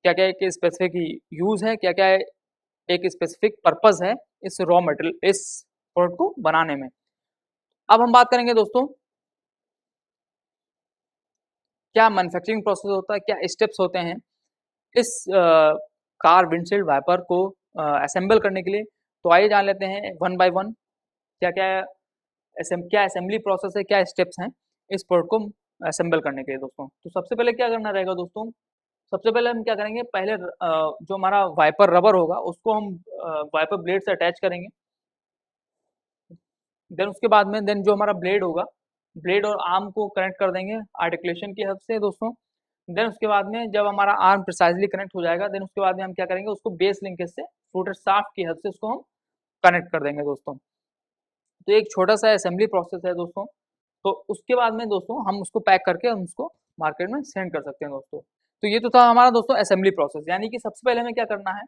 Speaker 1: क्या-क्या एक स्पेसिफिक यूज़ है, क्या-क्या एक स्पेसिफिक पर्पस है इस रॉ मटेरियल, इस प्रोडक्ट को बनाने में। अब हम बात करेंगे दोस्तों, क्या मैन्युफैक्चरिंग प्रोसेस होता है, क्या स्टेप्स होते हैं इस कार विंडशील्ड वाइपर को असेंबल करने के लिए। तो आइए जान लेते हैं वन बाय वन क्या-क्या क्या असेंबली प्रोसेस है, क्या स्टेप्स हैं इस प्रोडक्ट को असेंबल करने के लिए दोस्तों। तो सबसे पहले क्या करना रहेगा दोस्तों, सबसे पहले हम क्या करेंगे, पहले जो हमारा वाइपर रबर होगा उसको हम वाइपर ब्लेड से अटैच करेंगे। देन उसके बाद में जो हमारा ब्लेड होगा, ब्लेड और आर्म को कनेक्ट कर देंगे आर्टिकुलेशन की हेल्प से दोस्तों। देन उसके बाद में जब हमारा आर्म प्रिसाइजली कनेक्ट हो जाएगा, देन उसके बाद में हम क्या करेंगे, उसको बेस लिंकेज से फ्लूटेड शाफ्ट की हेल्प से उसको हम कनेक्ट कर देंगे दोस्तों। तो एक छोटा सा असेंबली प्रोसेस है दोस्तों। तो उसके बाद में दोस्तों हम उसको पैक करके हम उसको मार्केट में सेंड कर सकते हैं दोस्तों। तो ये तो था हमारा दोस्तों असेंबली प्रोसेस, यानी कि सबसे पहले हमें क्या करना है,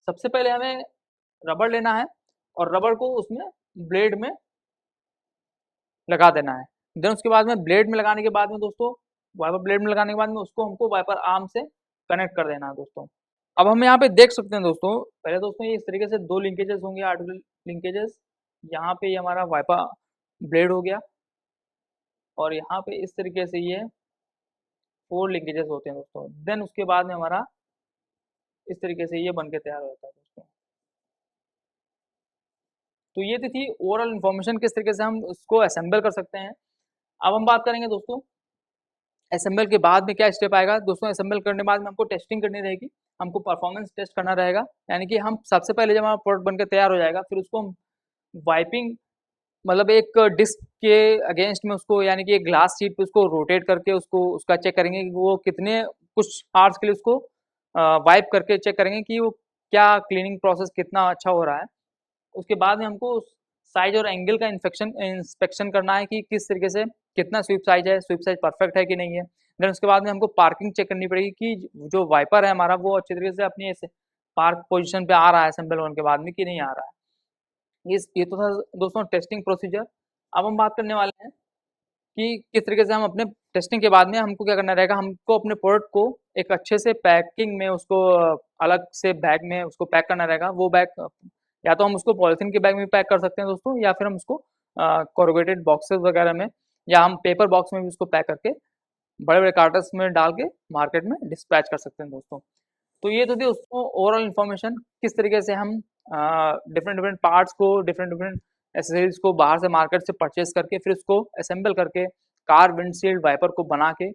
Speaker 1: सबसे पहले हमें रबर लेना है और रबर को उसमें ब्लेड में लगा देना है। देन उसके बाद में ब्लेड में लगाने के बाद में दोस्तों, वाइपर ब्लेड में लगाने के बाद में उसको हमको वाइपर आर्म से कनेक्ट कर देना है दोस्तों। अब हम यहाँ पे देख सकते हैं दोस्तों, पहले दोस्तों ये इस तरीके से 2 लिंकेजेस होंगे, आर्टिकुलर लिंकेजेस। यहाँ पे ये हमारा वाइपर ब्लेड हो गया, और यहाँ पे इस तरीके से ये 4 लिंकेजेस होते हैं दोस्तों। देन उसके बाद में हमारा इस तरीके से ये बन के तैयार हो जाता है दोस्तों। तो ये थी ओवरऑल इन्फॉर्मेशन किस तरीके से हम उसको असेंबल कर सकते हैं। अब हम बात करेंगे दोस्तों असेंबल के बाद में क्या स्टेप आएगा। दोस्तों असेंबल करने के बाद में हमको टेस्टिंग करनी रहेगी, हमको परफॉर्मेंस टेस्ट करना रहेगा। यानी कि हम सबसे पहले जब हमारा प्रोडक्ट बनकर तैयार हो जाएगा, फिर उसको हम वाइपिंग मतलब एक डिस्क के अगेंस्ट में उसको, यानी कि एक ग्लास शीट पे उसको रोटेट करके उसको उसका चेक करेंगे कि वो कितने कुछ आवर्स के लिए उसको वाइप करके चेक करेंगे कि वो क्या क्लीनिंग प्रोसेस कितना अच्छा हो रहा है। उसके बाद में हमको साइज और एंगल का इंस्पेक्शन करना है कि किस तरीके से कितना स्वीप साइज है, स्वीप साइज परफेक्ट है कि नहीं है। देन उसके बाद में हमको पार्किंग चेक करनी पड़ेगी कि जो वाइपर है हमारा वो अच्छी तरीके से अपनी पार्क पोजीशन पे आ रहा है असेंबल होने के बाद में कि नहीं आ रहा है। ये तो था दोस्तों टेस्टिंग प्रोसीजर। अब हम बात करने वाले हैं कि किस तरीके से हम अपने टेस्टिंग के बाद में हमको क्या करना रहेगा। हमको अपने प्रोडक्ट को एक अच्छे से पैकिंग में उसको अलग से बैग में उसको पैक करना रहेगा। वो बैग या तो हम उसको पॉलिथीन के बैग में पैक कर सकते हैं दोस्तों, या फिर हम उसको कोरुगेटेड बॉक्सेस वगैरह में, या हम पेपर बॉक्स में भी उसको पैक करके बड़े बड़े कार्टन्स में डाल के मार्केट में डिस्पैच कर सकते हैं दोस्तों। तो ये तो थी उसको ओवरऑल इन्फॉर्मेशन किस तरीके से हम डिफरेंट डिफरेंट पार्ट्स को, डिफरेंट डिफरेंट एसेसरीज को बाहर से मार्केट से परचेज करके फिर उसको असेंबल करके कार विंडशील्ड वाइपर को बना के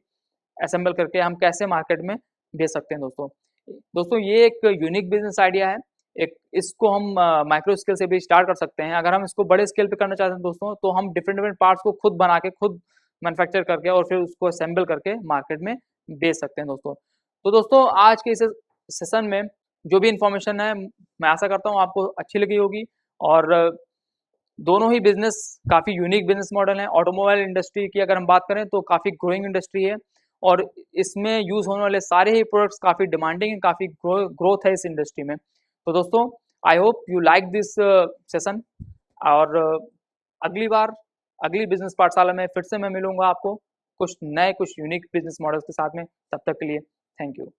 Speaker 1: असेंबल करके हम कैसे मार्केट में बेच सकते हैं दोस्तों। दोस्तों ये एक यूनिक बिजनेस आइडिया है। एक इसको हम माइक्रो स्केल से भी स्टार्ट कर सकते हैं। अगर हम इसको बड़े स्केल पे करना चाहते हैं दोस्तों, तो हम डिफरेंट डिफरेंट पार्ट्स को खुद बना के खुद मैन्युफैक्चर करके और फिर उसको असेंबल करके मार्केट में बेच सकते हैं दोस्तों। तो दोस्तों आज के इस सेशन में जो भी इंफॉर्मेशन है, मैं आशा करता हूँ आपको अच्छी लगी होगी। और दोनों ही बिजनेस काफ़ी यूनिक बिजनेस मॉडल हैं। ऑटोमोबाइल इंडस्ट्री की अगर हम बात करें तो काफ़ी ग्रोइंग इंडस्ट्री है, और इसमें यूज़ होने वाले सारे ही प्रोडक्ट्स काफ़ी डिमांडिंग है, काफ़ी ग्रोथ है इस इंडस्ट्री में। तो दोस्तों I hope you like this session, और अगली बार अगली बिजनेस पाठशाला में फिर से मैं मिलूंगा आपको कुछ नए कुछ यूनिक बिजनेस मॉडल्स के साथ में। तब तक के लिए थैंक यू।